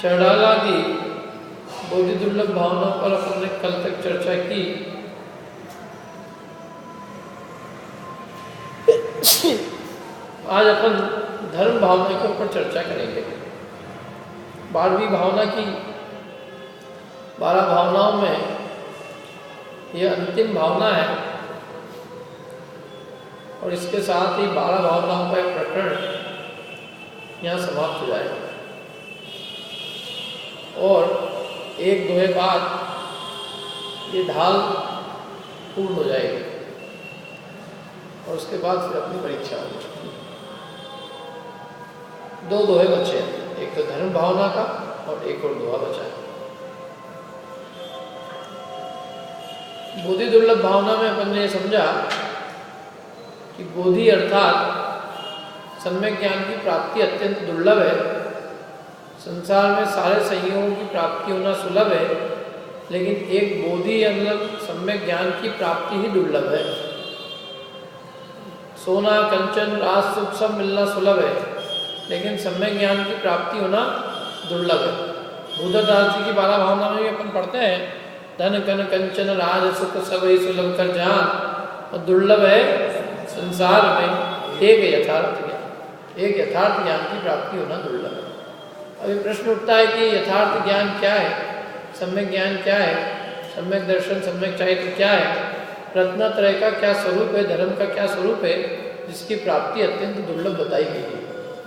चढ़ाला की बोधि दुर्लभ भावनाओं पर अपन ने कल तक चर्चा की। आज अपन धर्म भावना के ऊपर चर्चा करेंगे। 12वीं भावना की 12 भावनाओं में यह अंतिम भावना है और इसके साथ ही 12 भावनाओं का एक प्रकरण यहाँ समाप्त हो जाएगा और एक दोहे बाद ये ढाल पूर्ण हो जाएगी और उसके बाद फिर अपनी परीक्षा होगी। 2 दोहे बचे हैं, एक तो धर्म भावना का और एक और दोहा बचा है। बोधि दुर्लभ भावना में अपन ने समझा कि बोधि अर्थात सम्यक ज्ञान की प्राप्ति अत्यंत दुर्लभ है। संसार में सारे संयोगों की प्राप्ति होना सुलभ है, लेकिन एक बोधि मतलब सम्यक ज्ञान की प्राप्ति ही दुर्लभ है। सोना कंचन राज सुख सब मिलना सुलभ है, लेकिन सम्यक ज्ञान की प्राप्ति होना दुर्लभ है। भूधरदास जी की 12 भावना में भी अपन पढ़ते हैं, धन कन कंचन राज सुख सब ही सुलभ कर जान, और दुर्लभ है संसार में एक यथार्थ ज्ञान। एक यथार्थ ज्ञान की प्राप्ति होना दुर्लभ है। अभी प्रश्न उठता है कि यथार्थ ज्ञान क्या है, सम्यक ज्ञान क्या है, सम्यक दर्शन सम्यक चरित्र क्या है, रत्नत्रय का क्या स्वरूप है, धर्म का क्या स्वरूप है, जिसकी प्राप्ति अत्यंत दुर्लभ बताई गई है।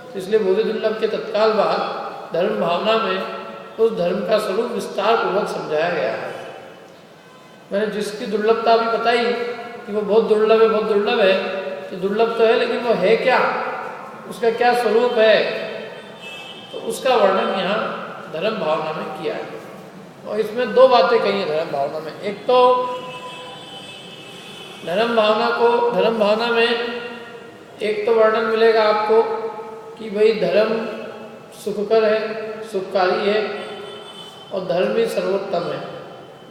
तो इसलिए बोधि दुर्लभ के तत्काल बाद धर्म भावना में उस धर्म का स्वरूप विस्तार पूर्वक समझाया गया है। मैंने जिसकी दुर्लभता भी बताई कि वो बहुत दुर्लभ है, बहुत दुर्लभ है, तो दुर्लभ तो है, लेकिन वो है क्या, उसका क्या स्वरूप है, तो उसका वर्णन यहाँ धर्म भावना में किया है। और इसमें 2 बातें कही हैं धर्म भावना में। एक तो धर्म भावना में एक तो वर्णन मिलेगा आपको कि भाई धर्म सुखकर है, सुखकारी है और धर्म ही सर्वोत्तम है।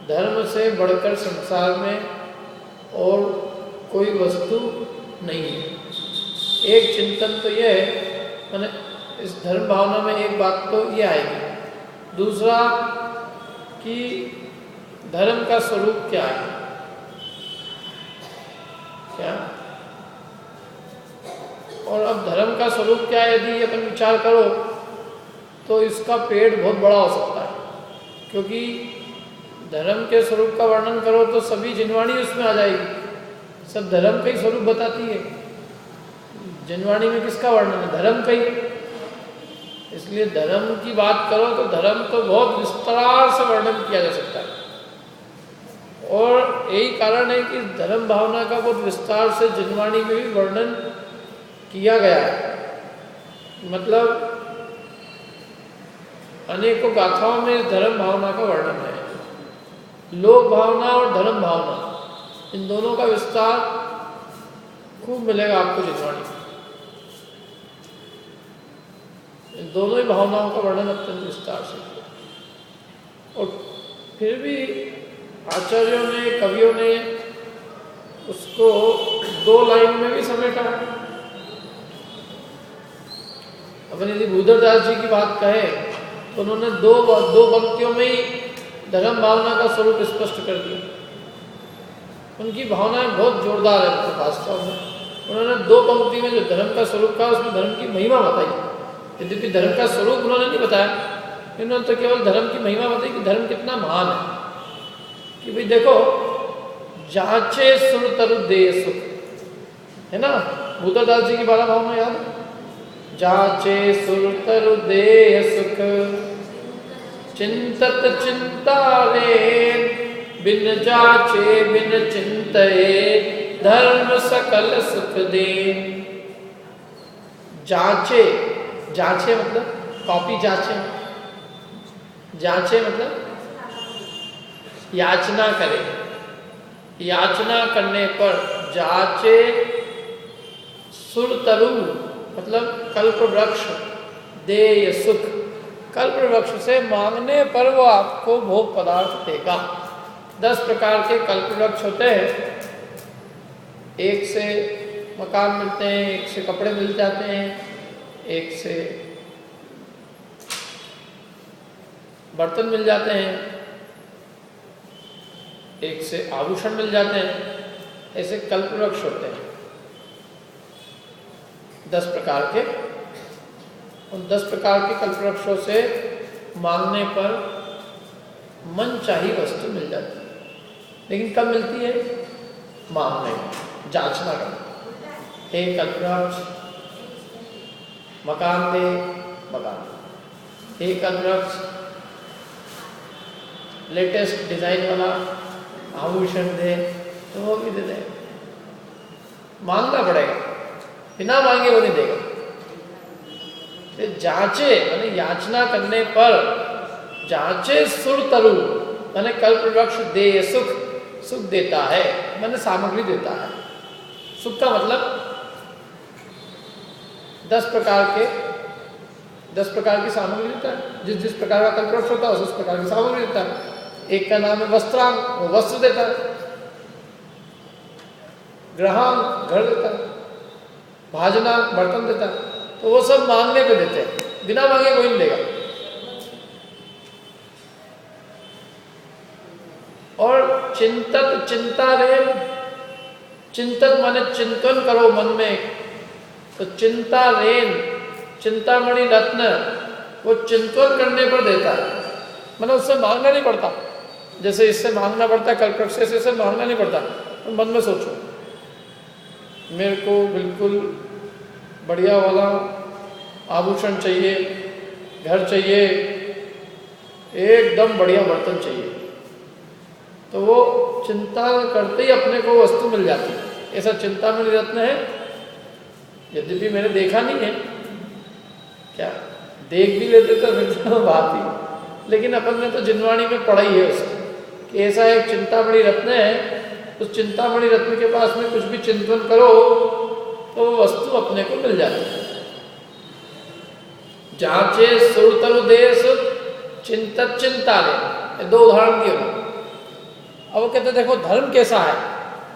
धर्म से बढ़कर संसार में और कोई वस्तु नहीं है। एक चिंतन तो यह है, मैंने इस धर्म भावना में एक बात तो ये आएगी। दूसरा कि धर्म का स्वरूप क्या है, क्या, और अब धर्म का स्वरूप क्या है यदि अपन विचार करो तो इसका पेड़ बहुत बड़ा हो सकता है, क्योंकि धर्म के स्वरूप का वर्णन करो तो सभी जिनवाणी उसमें आ जाएगी, सब धर्म का ही स्वरूप बताती है। जिनवाणी में किसका वर्णन है, धर्म का ही। इसलिए धर्म की बात करो तो धर्म तो बहुत विस्तार से वर्णन किया जा सकता है और यही कारण है कि धर्म भावना का बहुत विस्तार से जिनवाणी में भी वर्णन किया गया है। मतलब अनेकों गाथाओं में इस धर्म भावना का वर्णन है। लोक भावना और धर्म भावना, इन दोनों का विस्तार खूब मिलेगा आपको जिनवाणी में। इन दोनों ही भावनाओं का वर्णन अत्यंत विस्तार से किया और फिर भी आचार्यों ने, कवियों ने उसको 2 लाइन में भी समेटा। अपन यदि भूधरदास जी की बात कहें तो उन्होंने दो पंक्तियों में ही धर्म भावना का स्वरूप स्पष्ट कर दिया। उनकी भावनाएं बहुत जोरदार है उनके वास्तव में। उन्होंने 2 पंक्ति में जो धर्म का स्वरूप कहा उसमें धर्म की महिमा बताई। यद्यपि धर्म का स्वरूप उन्होंने नहीं बताया, उन्होंने तो केवल धर्म की महिमा बताई कि धर्म कितना महान है। कि भाई देखो, जांचे सुर तरु दे सुख, है ना, भूधरदास जी की 12 भावना याद है। जांचे सुर तरु दे सुख, चिंतत चिंता रे, बिन जाचे बिन चिंतये, धर्म सकल सुख दे। जांचे, जांचे मतलब कॉपी जांचे, जांचे मतलब याचना करे, याचना करने पर जांचे। सुर तरु मतलब कल्प वृक्ष, दे सुख, कल्प वृक्ष से मांगने पर वो आपको भोग पदार्थ देगा। 10 प्रकार के कल्प वृक्ष होते हैं। एक से मकान मिलते हैं, एक से कपड़े मिल जाते हैं, एक से बर्तन मिल जाते हैं, एक से आभूषण मिल जाते हैं, ऐसे कल्पवृक्ष होते हैं 10 प्रकार के। उन 10 प्रकार के कल्पवृक्षों से मांगने पर मन चाही वस्तु मिल जाती है। लेकिन कब मिलती है? मांगने में, जांचना करना। हे कल्पवृक्ष मकान दे, मकान दे। हे कल्पवृक्ष लेटेस्ट डिजाइन वाला आभूषण दे, तो वो भी दे दे। मांगना पड़ेगा, बिना मांगे वो नहीं देगा। जांचे माने याचना करने पर, जांचे सुर तरु माने कल्पवृक्ष दे सुख, सुख देता है माने सामग्री देता है। सुख का मतलब 10 प्रकार की सामग्री देता है। जिस जिस प्रकार का कल्पवृक्ष होता है उस प्रकार की सामग्री देता है। एक का नाम है वस्त्रांग, वो वस्त्र देता है। ग्रहांग घर देता है। भाजनांग बर्तन देता है। तो वो सब मांगने पे देते हैं, बिना मांगे कोई नहीं देगा। और चिंतत चिंता रे, चिंतन माने चिंतन करो मन में, तो चिंता रेन चिंतामणि रत्न वो चिंतन करने पर देता है। मतलब उससे मांगना नहीं पड़ता, जैसे इससे मांगना पड़ता है कल्पवृक्ष से, इससे मांगना नहीं पड़ता। तो मन में सोचो मेरे को बिल्कुल बढ़िया वाला आभूषण चाहिए, घर चाहिए, एकदम बढ़िया बर्तन चाहिए, तो वो चिंता करते ही अपने को वस्तु मिल जाती है। ऐसा चिंतामणि रत्न है, यद्यपि मैंने देखा नहीं है, क्या देख भी लेते तो फिर तो बात ही, लेकिन अपन ने तो जिनवाणी में पढ़ा ही है उसको कि ऐसा एक चिंतामणि रत्न है। उस चिंतामणि रत्न के पास में कुछ भी चिंतन करो तो वो वस्तु अपने को मिल जाती है। जांचे सुरतरु देश चिंतत चिंता ले, 2 उदाहरण दिए ना। अब वो कहते देखो धर्म कैसा है,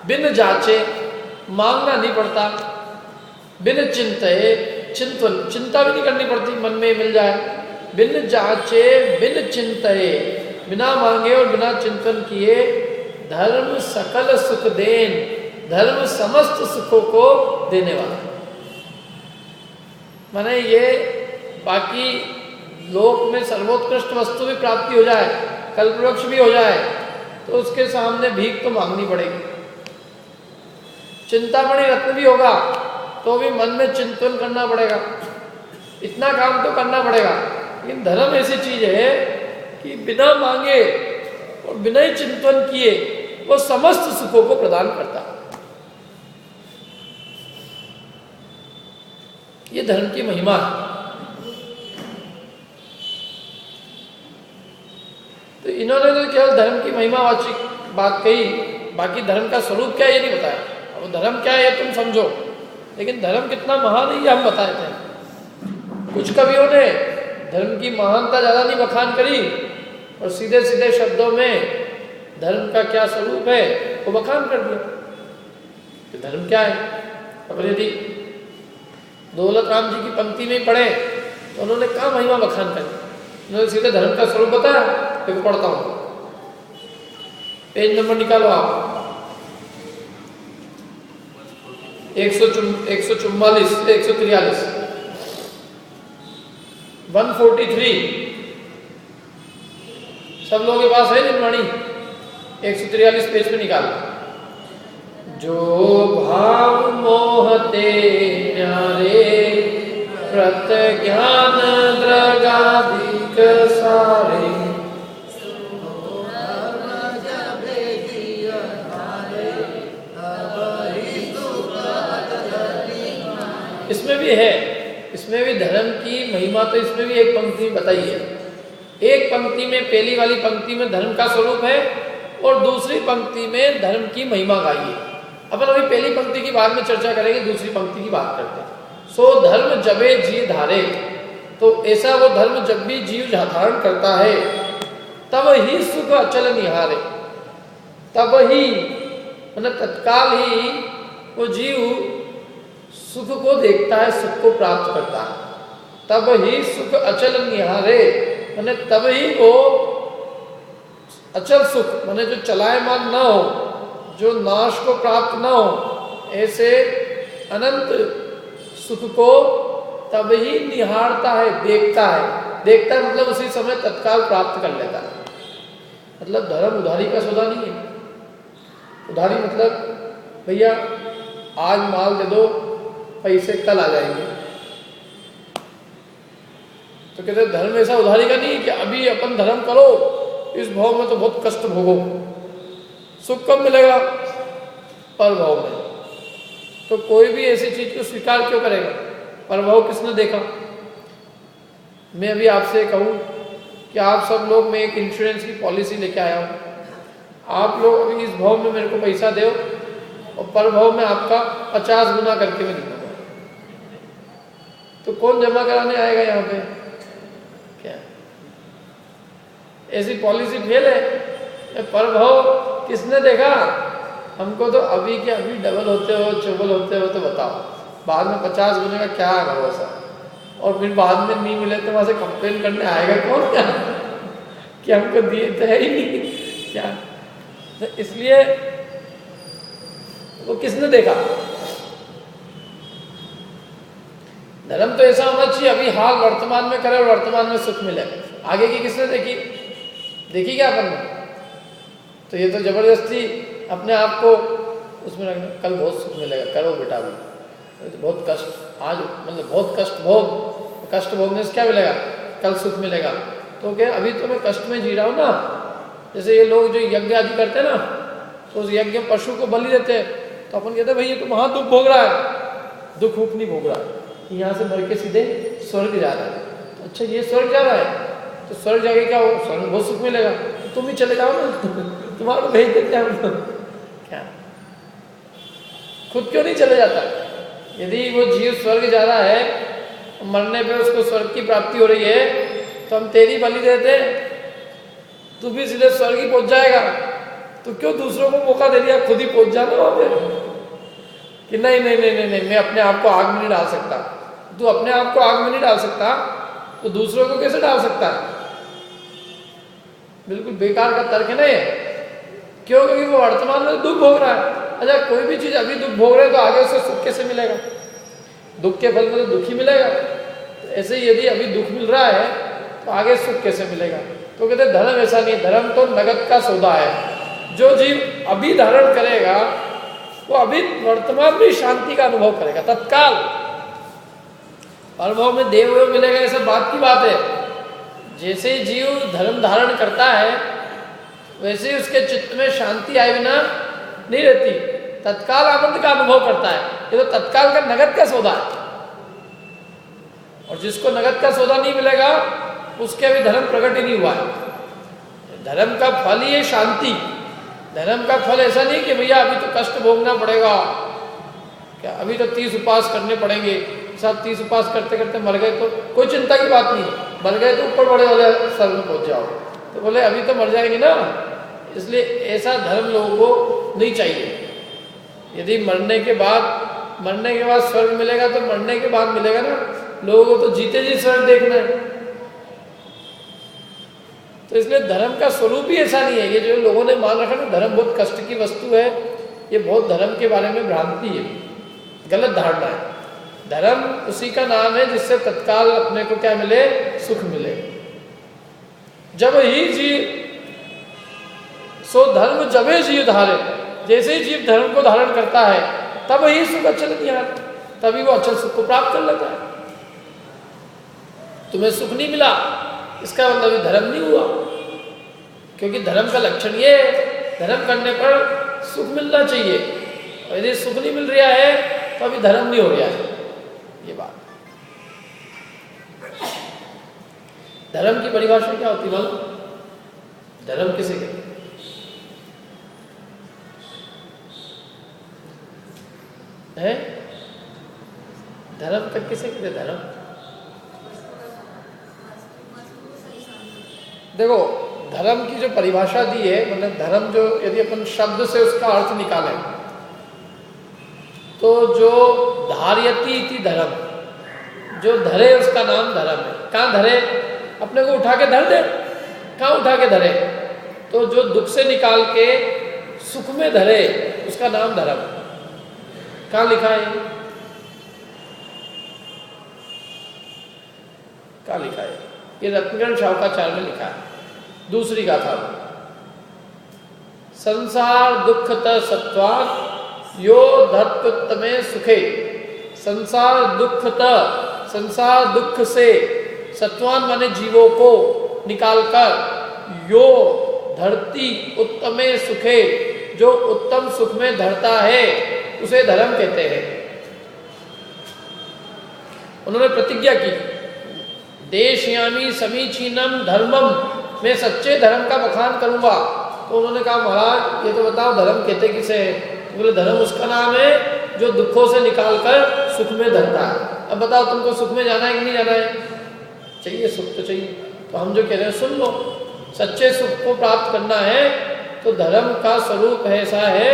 बिन जांचे मांगना नहीं पड़ता, बिन चिंते चिंतन चिंता भी नहीं करनी पड़ती, मन में मिल जाए। बिन जांचे बिन चिंते, बिना मांगे और बिना चिंतन किए धर्म सकल सुख देन, धर्म समस्त सुखों को देने वाला। माने ये बाकी लोक में सर्वोत्कृष्ट वस्तु भी प्राप्ति हो जाए, कल्पवृक्ष भी हो जाए, तो उसके सामने भीख तो मांगनी पड़ेगी। चिंतामणि रत्न भी होगा तो भी मन में चिंतन करना पड़ेगा, इतना काम तो करना पड़ेगा। लेकिन धर्म ऐसी चीज है कि बिना मांगे और बिना ही चिंतन किए वो समस्त सुखों को प्रदान करता है। ये धर्म की महिमा है। तो इन्होंने तो केवल धर्म की महिमावाची बात कही, बाकी धर्म का स्वरूप क्या है ये नहीं बताया। अब धर्म क्या है ये तुम समझो, लेकिन धर्म कितना महान है ये हम बताए थे। कुछ कवियों ने धर्म की महानता ज्यादा नहीं बखान करी और सीधे सीधे शब्दों में धर्म का क्या स्वरूप है वो बखान कर दिया कि धर्म क्या है। अब यदि दौलत राम जी की पंक्ति में पढ़े तो उन्होंने क्या महिमा बखान करी, उन्होंने सीधे धर्म का स्वरूप बताया। देखो पढ़ता हूं, पेज नंबर निकालो आप, 144 से 143, 143 सब लोगों के पास है जिनवाणी, 143 पेज पे निकालो। जो भाव मोहते न्यारे प्रत ज्ञान द्रगाधिक सारे, इसमें भी है, इसमें भी धर्म की महिमा तो इसमें भी एक पंक्ति में बताई है। एक पंक्ति में, पहली वाली पंक्ति में धर्म का स्वरूप है और दूसरी पंक्ति में धर्म की महिमा गाई है। अपन अभी पहली पंक्ति की बाद में चर्चा करेंगे, दूसरी पंक्ति की बात करते हैं। सो धर्म जबे जी धारे, तो ऐसा वो धर्म जब भी जीव धारण करता है तब ही सुख अचल निहारे, तब ही मतलब तत्काल ही वो जीव सुख को देखता है, सुख को प्राप्त करता है। तब ही सुख अचल निहारे, माने तब ही वो अचल सुख, माने जो चलायमान न हो, जो नाश को प्राप्त न हो, ऐसे अनंत सुख को तब ही निहारता है, देखता है। देखता है मतलब उसी समय तत्काल प्राप्त कर लेता है। मतलब धर्म उधारी का सौदा नहीं है। उधारी मतलब भैया आज माल दे दो, पैसे कल आ जाएंगे। तो कहते धर्म ऐसा उधारी का नहीं कि अभी अपन धर्म करो, इस भाव में तो बहुत कष्ट भोगो, सुख कब मिलेगा? पर भाव में। तो कोई भी ऐसी चीज को स्वीकार क्यों करेगा? पर भाव किसने देखा? मैं अभी आपसे कहूं कि आप सब लोग, मैं एक इंश्योरेंस की पॉलिसी लेके आया हूं, आप लोग अभी इस भाव में मेरे को पैसा दो और पर भाव में आपका 50 गुना करके मैं दूंगा, तो कौन जमा कराने आएगा यहाँ पे? क्या ऐसी पॉलिसी फेल है? पर भाव किसने देखा? हमको तो अभी के अभी डबल होते हो, चौबल होते हो तो बताओ, बाद में 50 गुने का क्या भरोसा? और फिर बाद में नहीं मिले तो वहां से कंप्लेन करने आएगा कौन? क्या कि हमको दिए तो है ही नहीं क्या? तो इसलिए वो किसने देखा? धर्म तो ऐसा होना चाहिए अभी हाल वर्तमान में करे और वर्तमान में सुख मिले। आगे की किसने देखी? देखी क्या अपन ने? तो ये तो जबरदस्ती अपने आप को उसमें रखना, कल बहुत सुख मिलेगा, करो बेटा भी, तो बहुत कष्ट आज, मतलब बहुत कष्ट भोग, कष्ट भोगने से क्या मिलेगा? कल सुख मिलेगा। तो क्या अभी तो मैं कष्ट में जी रहा हूँ ना। जैसे ये लोग जो यज्ञ आदि करते हैं ना, तो उस यज्ञ पशु को बलि देते हैं, तो अपन कहते हैं भाई ये तो वहां दुख भोग रहा है। दुख उख नहीं भोग रहा है, यहाँ से मर के सीधे स्वर्ग जा रहा है। तो अच्छा ये स्वर्ग जा रहा है, तो स्वर्ग जाके क्या हो? स्वर्ग में बहुत सुख मिलेगा, तो तुम ही चले जाओ ना, तुम्हारा भेज देते हैं हम। क्या खुद क्यों नहीं चले जाता? यदि वो जीव स्वर्ग जा रहा है, मरने पे उसको स्वर्ग की प्राप्ति हो रही है, तो हम तेरी बलि देते, तू भी सीधे स्वर्ग ही पहुंच जाएगा, तो क्यों दूसरों को मौका दे दिया? खुद ही पहुंच जाना वहां पे कि नहीं नहीं नहीं नहीं नहीं, मैं अपने आप को आग में नहीं डाल सकता। तू अपने आप को आग में नहीं डाल सकता तो दूसरों को कैसे डाल सकता है? बिल्कुल बेकार का तर्क है ना ये। क्यों? क्योंकि वो वर्तमान में दुख भोग रहा है। अच्छा कोई भी चीज अभी दुख भोग रहे तो आगे उसे सुख कैसे मिलेगा? दुख के फल में तो दुख ही मिलेगा। तो ऐसे ही यदि अभी दुख मिल रहा है तो आगे सुख कैसे मिलेगा? तो कहते धर्म ऐसा नहीं, धर्म तो नगद का सौदा है। जो जीव अभी धारण करेगा वो अभी वर्तमान में शांति का अनुभव करेगा तत्काल। अनुभव में देव मिलेगा, ऐसा बात की बात है। जैसे जीव धर्म धारण करता है वैसे ही उसके चित्त में शांति आए बिना नहीं रहती, तत्काल आनंद का अनुभव करता है। ये तो तत्काल का नगद का सौदा है। और जिसको नगद का सौदा नहीं मिलेगा उसके अभी धर्म प्रकट ही नहीं हुआ है। धर्म का फल ही है शांति। धर्म का फल ऐसा नहीं कि भैया अभी तो कष्ट भोगना पड़ेगा, क्या अभी तो 30 उपवास करने पड़ेंगे, सब 30 उपवास करते करते मर गए तो कोई चिंता की बात नहीं है। मर गए तो ऊपर बड़े वाले स्वर्ग में पहुंच जाओ, तो बोले अभी तो मर जाएंगे ना। इसलिए ऐसा धर्म लोगों को नहीं चाहिए। यदि मरने के बाद स्वर्ग मिलेगा तो मरने के बाद मिलेगा ना। लोगों को तो जीते जी स्वर्ग देखना है। तो इसलिए धर्म का स्वरूप ही ऐसा नहीं है। ये जो लोगों ने मान रखा ना धर्म बहुत कष्ट की वस्तु है, ये बहुत धर्म के बारे में भ्रांति है, गलत धारणा है। धर्म उसी का नाम है जिससे तत्काल अपने को क्या मिले? सुख मिले। जब ही जीव सो धर्म जबे जीव धारे, जैसे ही जीव धर्म को धारण करता है तब ही सुख अचल ज्ञान, तभी वो अचल सुख को प्राप्त कर लेता है। तुम्हें सुख नहीं मिला इसका मतलब धर्म नहीं हुआ, क्योंकि धर्म का लक्षण ये है धर्म करने पर सुख मिलना चाहिए। और यदि सुख नहीं मिल रहा है तो अभी धर्म नहीं हो रहा है। ये बात धर्म की परिभाषा क्या होती है? धर्म किसे कहते हैं? धर्म तक किसे कहते? धर्म देखो, धर्म की जो परिभाषा दी है, मतलब धर्म जो यदि अपन शब्द से उसका अर्थ निकालें तो जो धार्यति इति धर्म, जो धरे उसका नाम धर्म है। कहाँ धरे? अपने को उठा के धर दे, कहाँ उठा के धरे? तो जो दुख से निकाल के सुख में धरे उसका नाम धर्म। कहाँ लिखा है? कहाँ लिखा है? ये रत्नगण शावकाचार्य में लिखा है। दूसरी गाथा, संसार दुखत सत्वात् यो धत्तमे सुखे। संसार दुखत, संसार दुख से, सत्वान माने जीवों को निकालकर, यो धरती उत्तमे सुखे, जो उत्तम सुख में धरता है उसे धर्म कहते हैं। उन्होंने प्रतिज्ञा की, देशयामी समीचीनम धर्मम, मैं सच्चे धर्म का बखान करूंगा। तो उन्होंने कहा महाराज ये तो बताओ धर्म कहते किसे है? तो बोले धर्म उसका नाम है जो दुखों से निकालकर सुख में धरता है। अब बताओ तुमको सुख में जाना है कि नहीं जाना है? चाहिए, सुख तो चाहिए। तो हम जो कह रहे हैं सुन लो, सच्चे सुख को प्राप्त करना है तो धर्म का स्वरूप ऐसा है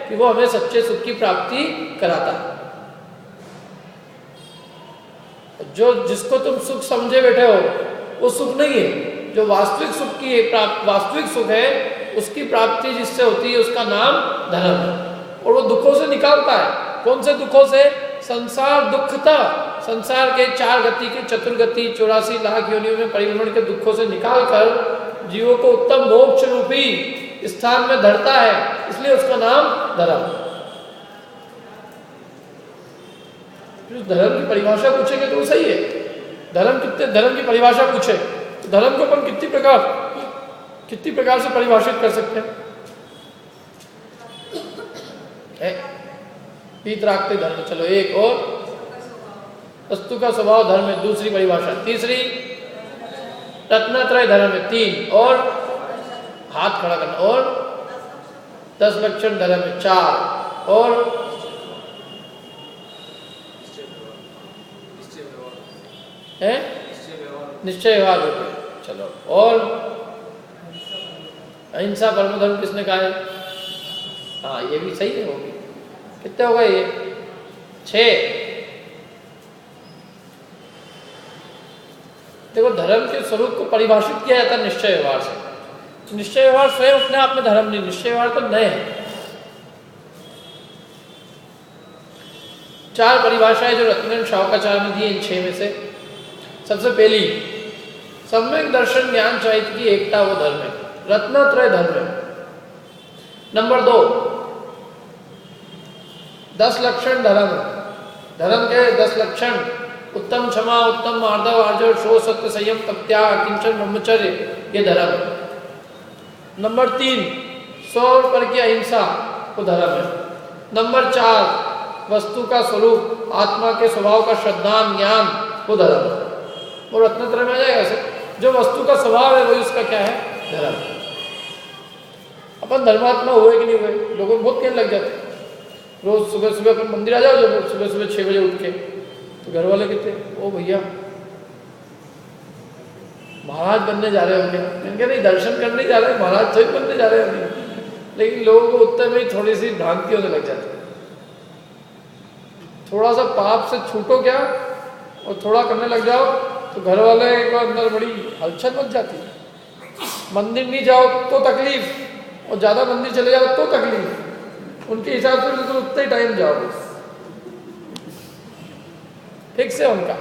कि वो हमें सच्चे सुख की प्राप्ति कराता है। जो जिसको तुम सुख समझे बैठे हो वो सुख नहीं है। जो वास्तविक सुख की वास्तविक सुख है उसकी प्राप्ति जिससे होती है उसका नाम धर्म है, और वो दुखों से निकालता है। कौन से दुखों से? संसार दुखता, संसार के 4 गति के चतुर्गति 84 लाख योनियों में परिभ्रमण के दुखों से निकालकर जीवों को उत्तम मोक्ष रूपी स्थान में धरता है, इसलिए उसका नाम धर्म। धर्म की परिभाषा पूछेंगे तो सही है। धर्म की परिभाषा पूछे तो धर्म को अपन कितनी प्रकार से परिभाषित कर सकते हैं? पीतराक्ति धर्म, चलो एक और, वस्तु का स्वभाव धर्म है दूसरी परिभाषा। तीसरी रत्नत्रय धर्म है 3, और हाथ खड़ा करना, और 10 लक्षण धर्म है 4, और है निश्चय व्यवहार रूप है। चलो, और अहिंसा परम धर्म किसने कहा है? हाँ ये भी सही है, होगी। कितने हो गए ये? 6। देखो धर्म के स्वरूप को परिभाषित किया जाता है निश्चय व्यवहार से। निश्चय व्यवहार स्वयं अपने आप में धर्म नहीं, निश्चय व्यवहार तो नए है। 4 परिभाषाएं जो रत्नगण शावकाचार्य ने दी इन 6 में से, सबसे पहली सम्यक दर्शन ज्ञान चैत्य की एकता वो धर्म है, रत्नत्रय धर्म है। नंबर 2 10 लक्षण धर्म, धर्म के 10 लक्षण, उत्तम क्षमा, उत्तम मार्दव, आर्जव, शोक, सत्य, संयम, तपत्याग, किंचन, ब्रह्मचर्य, ये धर्म। नंबर 3 100 पर की अहिंसा वो धर्म है। नंबर 4 वस्तु का स्वरूप, आत्मा के स्वभाव का श्रद्धान ज्ञान वो धर्म है। वो रत्नत्रय में आ जाएगा ऐसे, जो वस्तु का स्वभाव है वही उसका क्या है? धर्म। अपन धर्मात्मा हुए कि नहीं हुए? लोगों को बहुत कहने लग जाते हैं। रोज सुबह सुबह अपन मंदिर आ जाओ, जब सुबह सुबह 6 बजे उठ के, तो घर वाले कहते ओ भैया महाराज बनने जा रहे होंगे। इनके नहीं, दर्शन करने जा रहे हैं, महाराज तो ही बनने जा रहे होंगे। लेकिन लोगों को उतने में थोड़ी सी भ्रांति होने लग जाती है। थोड़ा सा पाप से छूटो क्या और थोड़ा करने लग जाओ तो घर वाले को अंदर बड़ी हलचल मच जाती है। मंदिर नहीं जाओ तो तकलीफ, और ज़्यादा मंदिर चले जाओ तो तकलीफ। उनके हिसाब से बिल्कुल उतने ही टाइम जाओ, ठीक से उनका।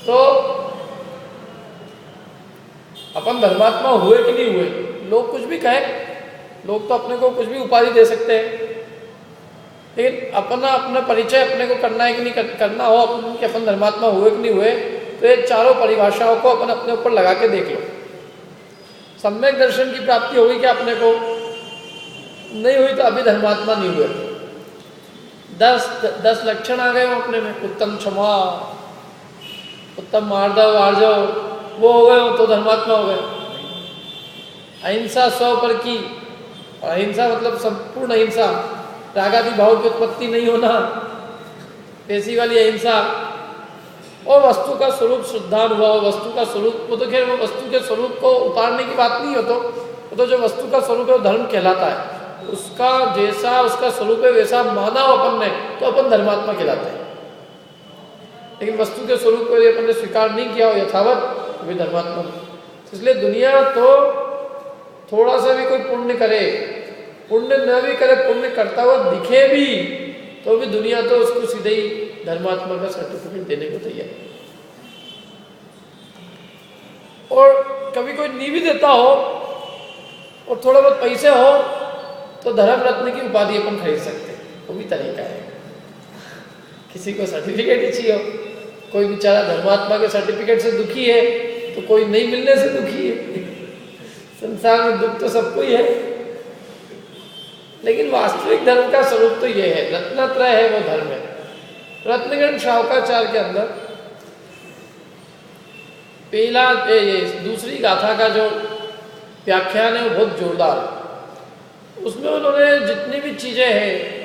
तो अपन धर्मात्मा हुए कि नहीं हुए? लोग कुछ भी कहे, लोग तो अपने को कुछ भी उपाधि दे सकते हैं, लेकिन अपना परिचय अपने को करना है कि नहीं करना हो अपन कि अपन धर्मात्मा हुए कि नहीं हुए, तो ये 4 परिभाषाओं को अपन अपने ऊपर लगा के देख लो। सम्यक दर्शन की प्राप्ति होगी क्या अपने को? नहीं हुई तो अभी धर्मात्मा नहीं हुए। 10 लक्षण आ गए हो अपने में, उत्तम क्षमा, उत्तम मार्दव, आर्जव, वो हो गए हो तो धर्मात्मा हो गए। अहिंसा 100 पर की, अहिंसा मतलब संपूर्ण अहिंसा, रागादि भाव की उत्पत्ति नहीं होना, ऐसी वाली अहिंसा, और वस्तु का स्वरूप श्रद्धान हुआ। वस्तु का स्वरूप वो तो खैर वो वस्तु के स्वरूप को उतारने की बात नहीं हो, तो जो वस्तु का स्वरूप है वो धर्म कहलाता है। उसका जैसा उसका स्वरूप है वैसा माना हो अपन ने तो अपन धर्मात्मा कहलाते हैं। लेकिन वस्तु के स्वरूप को यदि अपन ने स्वीकार नहीं किया हो यथावत तो भी धर्मात्मा नहीं। इसलिए दुनिया तो थोड़ा सा भी कोई पुण्य करे, पुण्य न भी करे, पुण्य करता हुआ दिखे भी तो भी दुनिया तो उसको सीधे ही धर्मात्मा का सर्टिफिकेट देने को तैयार है। और कभी कोई नहीं भी देता हो और थोड़ा बहुत पैसे हो तो धर्म रत्न की उपाधि अपन खरीद सकते हैं, वो भी तरीका है। किसी को सर्टिफिकेट ही चाहिए हो, कोई बेचारा धर्मात्मा के सर्टिफिकेट से दुखी है तो कोई नहीं मिलने से दुखी है। संसार में दुख तो सबको ही है, लेकिन वास्तविक धर्म का स्वरूप तो ये है, रत्नत्रय है वो धर्म है। रत्नगण शावकाचार्य के अंदर पहला ये दूसरी गाथा का जो व्याख्यान है वो बहुत जोरदार है। उसमें उन्होंने जितनी भी चीज़ें हैं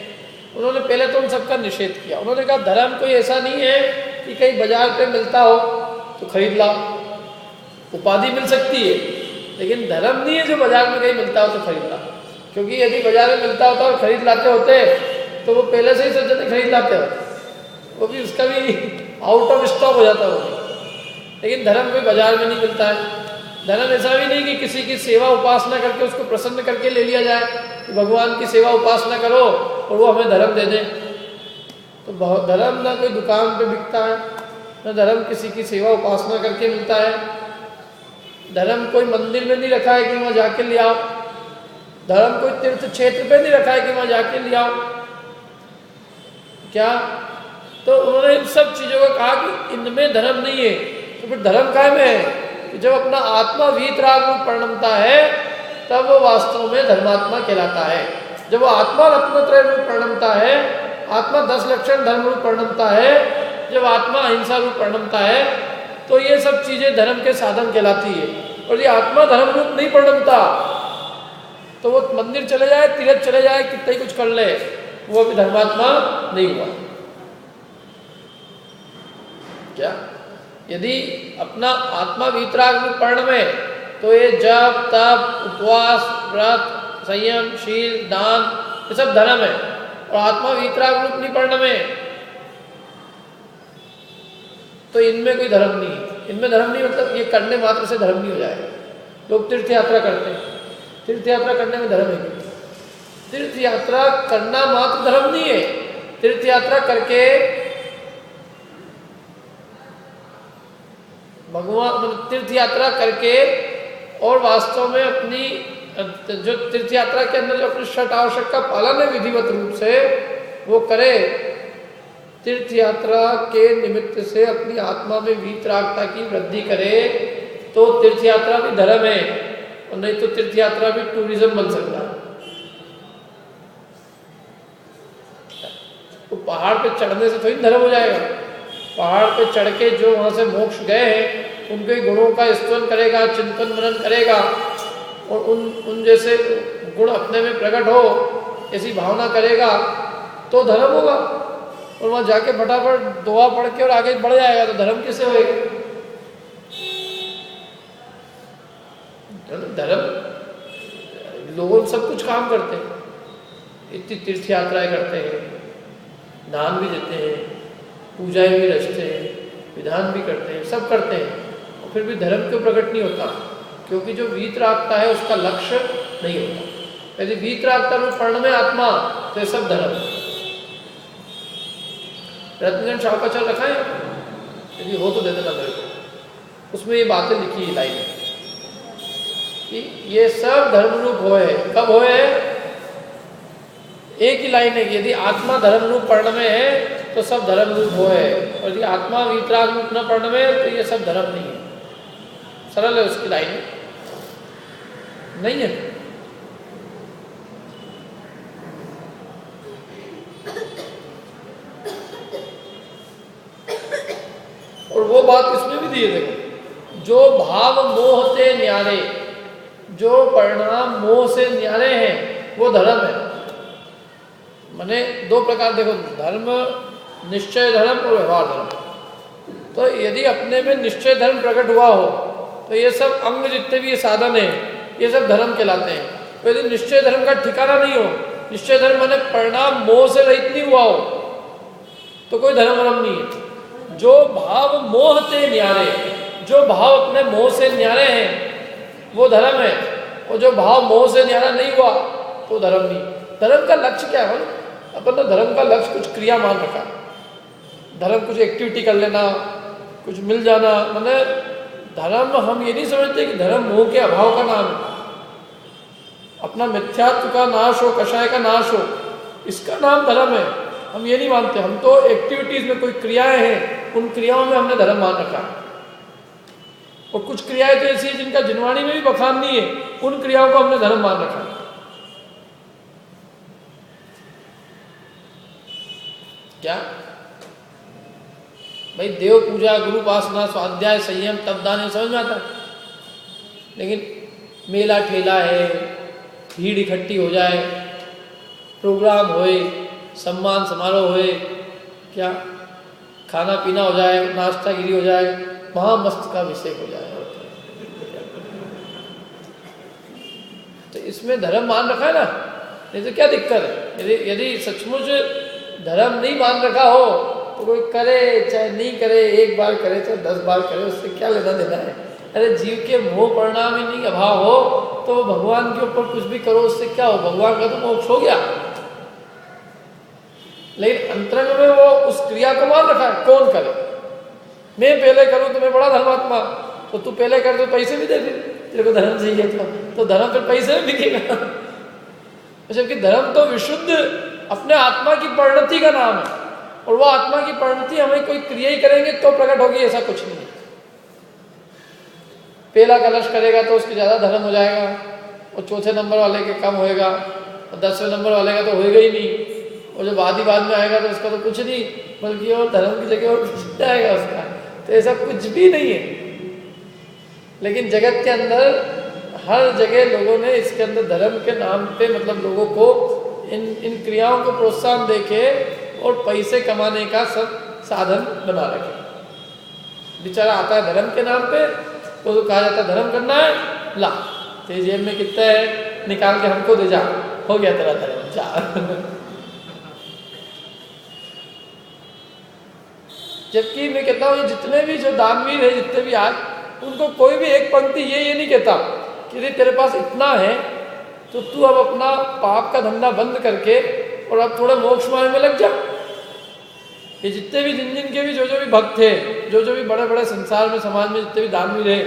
उन्होंने पहले तो उन सबका निषेध किया। उन्होंने कहा धर्म कोई ऐसा नहीं है कि कहीं बाजार पे मिलता हो तो खरीद लाओ, उपाधि मिल सकती है, लेकिन धर्म नहीं है जो बाजार में कहीं मिलता हो तो खरीद लाओ। क्योंकि यदि बाजार में मिलता होता और खरीद लाते होते तो वो पहले से ही सज्जन खरीद लाते होते, वो भी उसका भी आउट ऑफ स्टॉक हो जाता होगा। लेकिन धर्म कोई बाजार में नहीं मिलता है। धर्म ऐसा भी नहीं कि किसी की सेवा उपासना करके उसको प्रसन्न करके ले लिया जाए कि भगवान की सेवा उपासना करो और वो हमें धर्म दे दे। तो धर्म ना कोई दुकान पे बिकता है, ना धर्म किसी की सेवा उपासना करके मिलता है। धर्म कोई मंदिर में नहीं रखा है कि वहाँ जाके ले आओ, धर्म कोई तीर्थ क्षेत्र पे नहीं रखा है कि वहाँ जाके ले आओ। क्या तो उन्होंने इन सब चीज़ों को कहा कि इनमें धर्म नहीं है। तो फिर धर्म काय में है कि जब अपना आत्मा वीतराग रूप परिणमता है तब वो वास्तव में धर्मात्मा कहलाता है। जब वो आत्मा रत्नत्रय रूप परिणमता है, आत्मा 10 लक्षण धर्म रूप परिणमता है, जब आत्मा अहिंसा रूप परिणमता है तो ये सब चीज़ें धर्म के साधन कहलाती है। और ये आत्मा धर्म रूप नहीं परिणमता तो वो मंदिर चले जाए, तीर्थ चले जाए, कितना ही कुछ कर ले, वो भी धर्मात्मा नहीं हुआ। क्या यदि अपना आत्मा वीतराग रूप पर्ण में तो ये जप तप उपवास व्रत संयम शील दान ये सब धर्म है। और आत्मा वीतराग रूप नहीं पर्ण में तो इनमें कोई धर्म नहीं है। इनमें धर्म नहीं मतलब ये करने मात्र से धर्म नहीं हो जाएगा। लोग तीर्थ यात्रा करते हैं, तीर्थ यात्रा करने में धर्म है? तीर्थ यात्रा करना मात्र धर्म नहीं है। तीर्थ यात्रा करके भगवान तीर्थ यात्रा करके और वास्तव में अपनी जो तीर्थ यात्रा के अंदर जो अपनी षट आवश्यक का पालन है विधिवत रूप से वो करे, तीर्थ यात्रा के निमित्त से अपनी आत्मा में वीतरागता की वृद्धि करे तो तीर्थ यात्रा भी धर्म है। और नहीं तो तीर्थ यात्रा भी टूरिज्म बन सकता है। तो पहाड़ पे चढ़ने से थोड़ी धर्म हो जाएगा। पहाड़ पे चढ़ के जो वहां से मोक्ष गए हैं उनके गुणों का स्तवन करेगा, चिंतन मनन करेगा और उन जैसे गुण अपने में प्रकट हो ऐसी भावना करेगा तो धर्म होगा। और वहां जाके फटाफट दुआ पढ़ के और आगे बढ़ जाएगा तो धर्म कैसे होएगा? धर्म लोग सब कुछ काम करते हैं, इतनी तीर्थ यात्राएं करते हैं, दान भी देते हैं, पूजाएं भी रचते हैं, विधान भी करते हैं, सब करते हैं और फिर भी धर्म क्यों प्रकट नहीं होता? क्योंकि जो वीतरागता है उसका लक्ष्य नहीं होता। यदि वीतरागता रूप पर्ण में आत्मा तो ये सब धर्म है। रत्नगण शावकाचार्य रखा है, यदि हो तो दे देना मेरे को। उसमें ये बातें लिखी है लाइन कि ये सब धर्म रूप होए। कब होए? एक ही लाइन है कि यदि आत्मा धर्म रूप पर्ण में है तो सब धर्म रूप होए, और यदि आत्मा वीतराग रूप न पर्ण में तो ये सब धर्म नहीं है। सरल है उसकी लाइन नहीं है। और वो बात इसमें भी दी है, देखो, जो भाव मोह से न्यारे, जो परिणाम मोह से न्यारे हैं वो धर्म है। माने दो प्रकार, देखो, धर्म निश्चय धर्म और व्यवहार धर्म। तो यदि अपने में निश्चय धर्म प्रकट हुआ हो तो ये सब अंग जितने भी ये साधन है ये सब धर्म कहलाते हैं। तो यदि निश्चय धर्म का ठिकाना नहीं हो, निश्चय धर्म माने परिणाम मोह से रहित नहीं हुआ हो तो कोई धर्म नहीं है। जो भाव मोह से न्यारे, जो भाव अपने मोह से न्यारे हैं वो धर्म है, और जो भाव मोह से न्यारा नहीं हुआ तो धर्म नहीं। धर्म का लक्ष्य क्या है? अपन तो धर्म का लक्ष्य कुछ क्रिया मान रखा, धर्म कुछ एक्टिविटी कर लेना, कुछ मिल जाना। मैंने धर्म हम ये नहीं समझते कि धर्म मोह के अभाव का नाम है, अपना मिथ्यात्व का नाश हो, कषाय का नाश हो, इसका नाम धर्म है। हम ये नहीं मानते। हम तो एक्टिविटीज में कोई क्रियाएं हैं, उन क्रियाओं में हमने धर्म मान रखा है। और कुछ क्रियाएं तो ऐसी है जिनका जिनवाणी में भी बखान नहीं है, उन क्रियाओं को हमने धर्म मान रखा है। क्या भाई देव पूजा, गुरु उपासना, स्वाध्याय, संयम, तपदान समझ में आता है, लेकिन मेला ठेला है, भीड़ इकट्ठी हो जाए, प्रोग्राम होए, सम्मान समारोह होए, क्या खाना पीना हो जाए, नाश्ता गिरी हो जाए, महामस्त का अभिषेक हो जाए, तो इसमें धर्म मान रखा है ना, नहीं तो क्या दिक्कत है? यदि सचमुच धर्म नहीं मान रखा हो तो कोई करे चाहे नहीं करे, एक बार करे चाहे 10 बार करे, उससे क्या लेना देना है? अरे जीव के मोह परिणाम ही नहीं अभाव हो तो भगवान के ऊपर कुछ भी करो, उससे क्या हो? भगवान का तो मोक्ष हो गया। लेकिन अंतरंग में वो उस क्रिया को मान रखा है, कौन करे? मैं पहले करूं तो मैं बड़ा धर्मात्मा, तो तू पहले कर तो पैसे भी दे दे, तेरे को धर्म चाहिए तो धर्म फिर पैसे में बिकेगा। जबकि धर्म तो विशुद्ध अपने आत्मा की परिणति का नाम है, और वो आत्मा की परिणति हमें कोई क्रिया ही करेंगे तो प्रकट होगी, ऐसा कुछ नहीं है। पहला कलश करेगा तो उसके ज्यादा धर्म हो जाएगा, और चौथे नंबर वाले के कम होएगा, और 10वें नंबर वाले का तो होएगा ही नहीं, और जब बाद में आएगा तो उसका तो कुछ नहीं, बल्कि और धर्म की जगह और कुछ जाएगा उसका। तो ऐसा कुछ भी नहीं है। लेकिन जगत के अंदर हर जगह लोगों ने इसके अंदर धर्म के नाम पे मतलब लोगों को इन क्रियाओं को प्रोत्साहन देके और पैसे कमाने का सब साधन बना रखे। बेचारा आता है धर्म के नाम पे तो कहा जाता है धर्म करना है, ला तेरे जेब में कितना है निकाल के हमको दे जा, हो गया तेरा धर्म, जा। जबकि मैं कहता हूँ जितने भी जो दानवीर है, जितने भी आज, उनको कोई भी एक पंक्ति ये नहीं कहता कि तेरे पास इतना है तो तू अब अपना पाप का धंधा बंद करके और अब थोड़ा मोक्ष मार्ग में लग जा। ये जितने भी जिन के भी जो भी भक्त थे, जो भी बड़े बड़े संसार में समाज में जितने भी दानवीर है,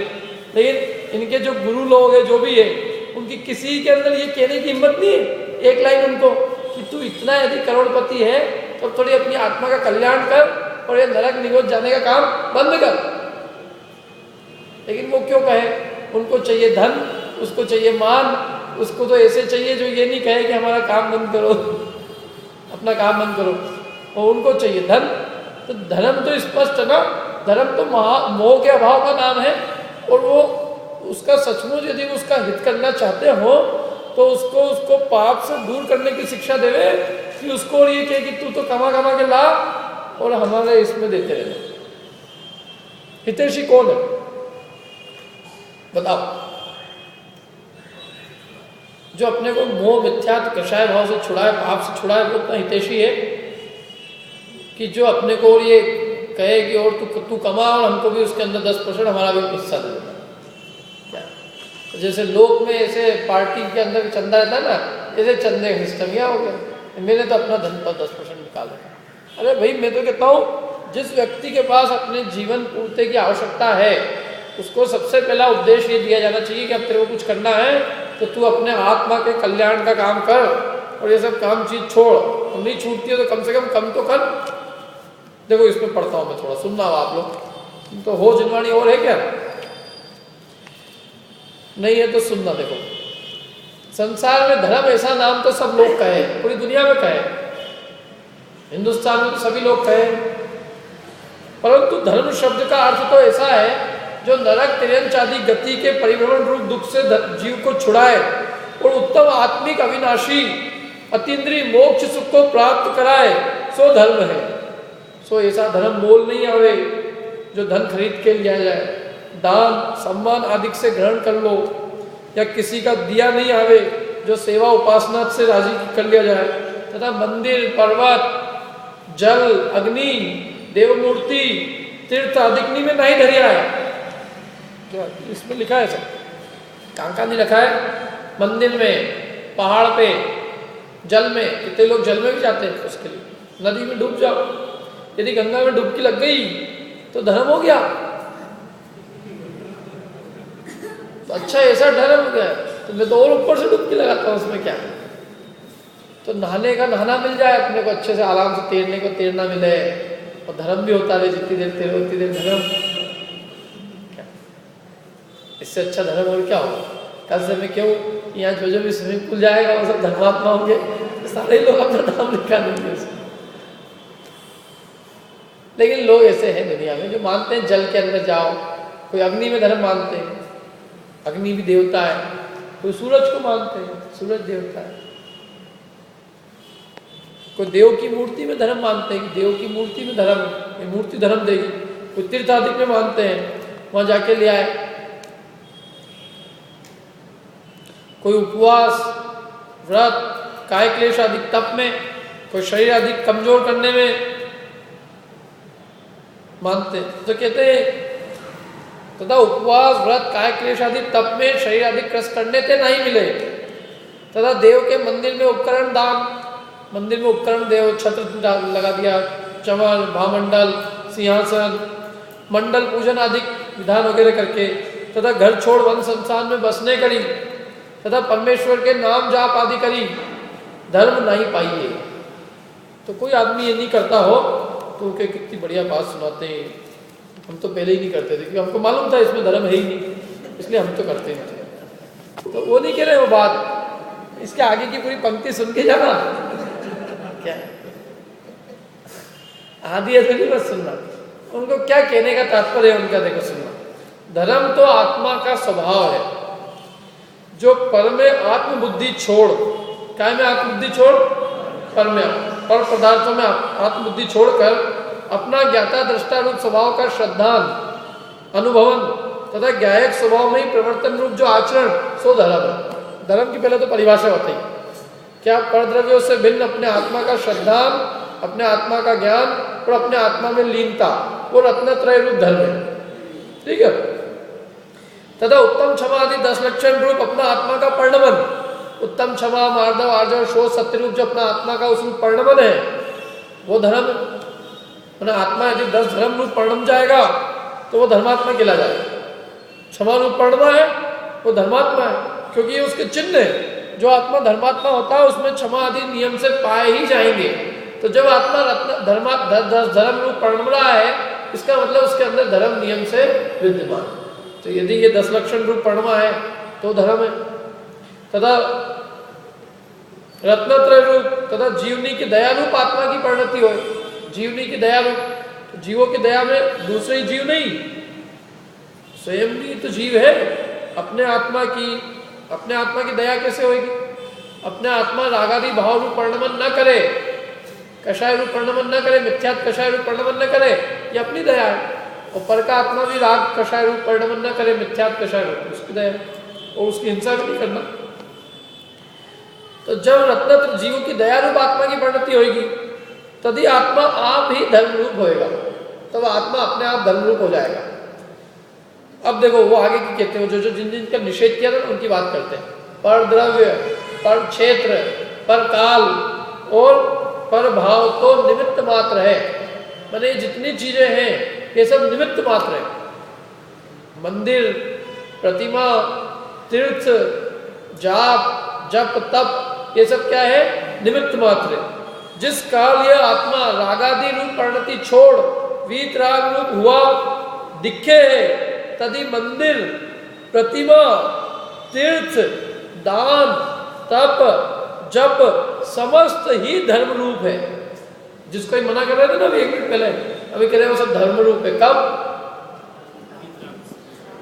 लेकिन इनके जो गुरु लोग हैं जो भी है, उनकी किसी के अंदर ये कहने की हिम्मत नहीं है एक लाइन उनको कि तू इतना यदि करोड़पति है तो थोड़ी अपनी आत्मा का कल्याण कर और ये नरक निगोद जाने का काम बंद कर। लेकिन वो क्यों कहे? उनको चाहिए धन, उसको चाहिए मान, उसको तो ऐसे चाहिए जो ये नहीं कहे कि हमारा काम बंद करो, अपना काम बंद करो, और उनको चाहिए धन। तो धर्म तो स्पष्ट है ना, धर्म तो मोह के अभाव का नाम है, और वो उसका सचमुच यदि उसका हित करना चाहते हो तो उसको पाप से दूर करने की शिक्षा देवे, कि उसको ये कहे कि तू तो कमा के ला और हमारे इसमें देते रहे। हितैषी कौन है बताओ? जो अपने को मोह मिथ्या कषाय भाव से छुड़ाए, पाप से छुड़ाए, वो उतना हितैषी है कि जो अपने को ये कहे कि और तू कमा और हमको भी उसके अंदर 10% हमारा भी हिस्सा दे देना। क्या तो जैसे लोक में ऐसे पार्टी के अंदर चंदा रहता है ना, ऐसे चंदे का सिस्टम क्या हो गया, मैंने तो अपना धन पर 10% निकाल रखा। अरे भाई मैं तो कहता हूँ जिस व्यक्ति के पास अपने जीवन पूर्ति की आवश्यकता है उसको सबसे पहला उपदेश ये दिया जाना चाहिए कि अब तेरे को कुछ करना है तो तू अपने आत्मा के कल्याण का काम कर, और ये सब काम चीज छोड़। और नहीं छूटती है तो कम से कम तो कर। देखो इसमें पढ़ता हूँ मैं, थोड़ा सुनना हो आप लोग, तो हो जिनवाणी और है क्या? नहीं है तो सुनना। देखो संसार में धर्म ऐसा नाम तो सब लोग कहे, पूरी दुनिया में कहे, हिंदुस्तान में तो सभी लोग कहे, परंतु धर्म शब्द का अर्थ तो ऐसा है जो नरक तिर्यंच आदि गति के परिभ्रमण रूप दुख से जीव को छुड़ाए और उत्तम आत्मिक अविनाशी अतीन्द्रिय मोक्ष सुख को प्राप्त कराए, सो धर्म है। सो ऐसा धर्म मोल नहीं आवे जो धन खरीद के लिया जाए, दान सम्मान आदि से ग्रहण कर लो, या किसी का दिया नहीं आवे जो सेवा उपासना से राजी कर लिया जाए, तथा मंदिर पर्वत जल अग्नि देव मूर्ति तीर्थ अधिकनी में नहीं धरिया है। क्या इसमें लिखा है सब? कहाँ नहीं रखा है? मंदिर में, पहाड़ पे, जल में। कितने लोग जल में भी जाते हैं उसके लिए। नदी में डूब जाओ, यदि गंगा में डुबकी लग गई तो धर्म हो गया। तो अच्छा ऐसा धर्म हो गया तो मैं तो और ऊपर से डुबकी लगाता हूँ, उसमें क्या है? तो नहाने का नहाना मिल जाए अपने को, अच्छे से आराम से तैरने को तैरना मिले, और धर्म भी होता रहे। जितनी देर तैरो उतनी देर धर्म। इससे अच्छा धर्म और क्या होगा? कल से मैं क्यों यहाँ जो भी स्विमिंग पूल जाएगा वो सब धर्मात्मा होंगे, सारे लोग अपना नाम लिखा देंगे उसमें। लेकिन लोग ऐसे हैं दुनिया में जो मानते हैं जल के अंदर जाओ। कोई अग्नि में धर्म मानते हैं, अग्नि भी देवता है। कोई सूरज को मानते हैं, सूरज देवता है। कोई देव की मूर्ति में धर्म मानते हैं कि देव की मूर्ति में धर्म, ये मूर्ति धर्म देगी। कोई तीर्थाधिक में मानते हैं, वहां जाके ले आए। कोई उपवास, व्रत, काय क्लेश आदि तप में, कोई शरीर आदि कमजोर करने में मानते। तो कहते हैं तथा उपवास, व्रत, काय क्लेश आदि तप में शरीर आदि क्रस करने से नहीं मिले। तथा देव के मंदिर में उपकरण दान, मंदिर में उपकरण देव, छत्र लगा दिया, चमर, भामंडल, सिंहासन, मंडल पूजन आदि विधान वगैरह करके, तथा घर छोड़ वन संसार में बसने करी, तथा परमेश्वर के नाम जाप आदि करी, धर्म नहीं पाइए। तो कोई आदमी ये नहीं करता हो तो उनके कितनी बढ़िया बात सुनाते हैं। हम तो पहले ही नहीं करते थे क्योंकि हमको मालूम था इसमें धर्म है ही नहीं, इसलिए हम तो करते नहीं थे। तो वो नहीं कह रहे वो बात, इसके आगे की पूरी पंक्ति सुन के जाना क्या आदि ऐसे नहीं बस सुनना। उनको क्या कहने का तात्पर्य है उनका देखो सुनना। धर्म तो आत्मा का स्वभाव है जो पर में आत्मबुद्धि छोड़, काय में आत्मबुद्धि छोड़, पर में, पर पदार्थों में आत्मबुद्धि छोड़कर अपना ज्ञाता दृष्टा रूप स्वभाव का श्रद्धान, अनुभवन तथा ज्ञायक स्वभाव में ही प्रवर्तन रूप जो आचरण, सो धर्म है। धर्म की पहले तो परिभाषा होती है क्या? परद्रव्यों से भिन्न अपने आत्मा का श्रद्धान, अपने आत्मा का ज्ञान और अपने आत्मा में लीनता, वो रत्नत्रय रूप धर्म है। ठीक है। तथा उत्तम क्षमा आदि 10 लक्षण रूप अपना आत्मा का परिणमन, उत्तम क्षमा, मार्दव, आर्जव, शोध, सत्य रूप जो अपना आत्मा का उस रूप परिणमन है, वो धर्म। अपना आत्मा यदि 10 धर्म रूप परिणम जाएगा तो वो धर्मात्मा कहला जाएगा। क्षमा रूप परिणमा है वो धर्मात्मा है, क्योंकि ये उसके चिन्ह है। जो आत्मा धर्मात्मा होता है उसमें क्षमा आदि नियम से पाए ही जाएंगे। तो जब आत्मा धर्म रूप परिणम रहा है, इसका मतलब उसके अंदर धर्म नियम से विद्यमान। तो यदि ये 10 लक्षण रूप परिणमा है तो धर्म है। तथा रत्नत्रय रूप तथा जीवनी की दया रूप आत्मा की परिणति हो। जीवनी की दया रूप, तो जीवों की दया में दूसरे जीव नहीं, स्वयं भी तो जीव है। अपने आत्मा की दया कैसे होगी? अपने आत्मा रागादि भाव रूप परिणमन न करे, कषाय रूप परिणमन न करे, मिथ्यात् कषाय रूप परिणमन न करे, ये अपनी दया है। और पर का आत्मा भी राग कषाय रूप परिणमन न करे, मिथ्यात् कषाय रूप, उसकी दया, और उसकी हिंसा भी नहीं करना। तो जब रत्नत्र जीवों की दया रूप आत्मा की परिणति होगी तभी आत्मा आप ही धर्म रूप होएगा, तब आत्मा अपने आप धर्म रूप हो जाएगा। अब देखो वो आगे की कहते हैं, जो जिन का निषेध किया था उनकी बात करते हैं। पर द्रव्य, पर क्षेत्र, पर काल और पर भाव तो निमित्त मात्र है। माने जितनी चीजें हैं ये सब निमित्त मात्र है। मंदिर, प्रतिमा, तीर्थ, जाप, जप, तप, ये सब क्या है? निमित्त मात्र है। जिस काल यह आत्मा रागादि रूप परिणति छोड़ वीतराग रूप हुआ दिखे है, तभी मंदिर, प्रतिमा, तीर्थ, दान, तप, जप समस्त ही धर्म रूप है। जिसको ही मना कर रहे थे ना अभी 1 मिनट पहले, अभी कह रहे हैं वो सब धर्म रूप है। कब?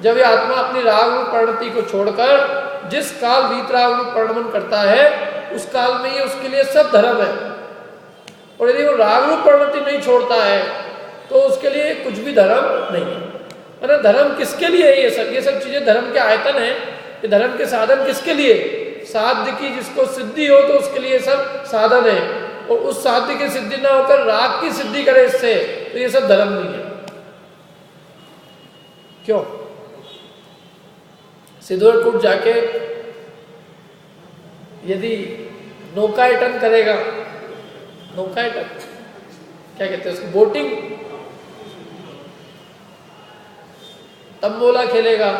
जब ये आत्मा अपनी राग रूप परिणति को छोड़कर जिस काल वीतराग रूप परिणमन करता है उस काल में ये उसके लिए सब धर्म है। और यदि वो राग रूप परिणति नहीं छोड़ता है तो उसके लिए कुछ भी धर्म नहीं है। अरे धर्म किसके लिए है? ये सब चीजें धर्म के आयतन है। ये धर्म के साधन किसके लिए? साध्य की जिसको सिद्धि हो तो उसके लिए सब साधन है। और उस साध्य की सिद्धि ना होकर राग की सिद्धि करे इससे, तो ये सब धर्म नहीं है। क्यों? सिद्धोरकूट जाके यदि नौकायटन करेगा, नौकायटन क्या कहते हैं उसको, बोटिंग, तंबोला खेलेगा,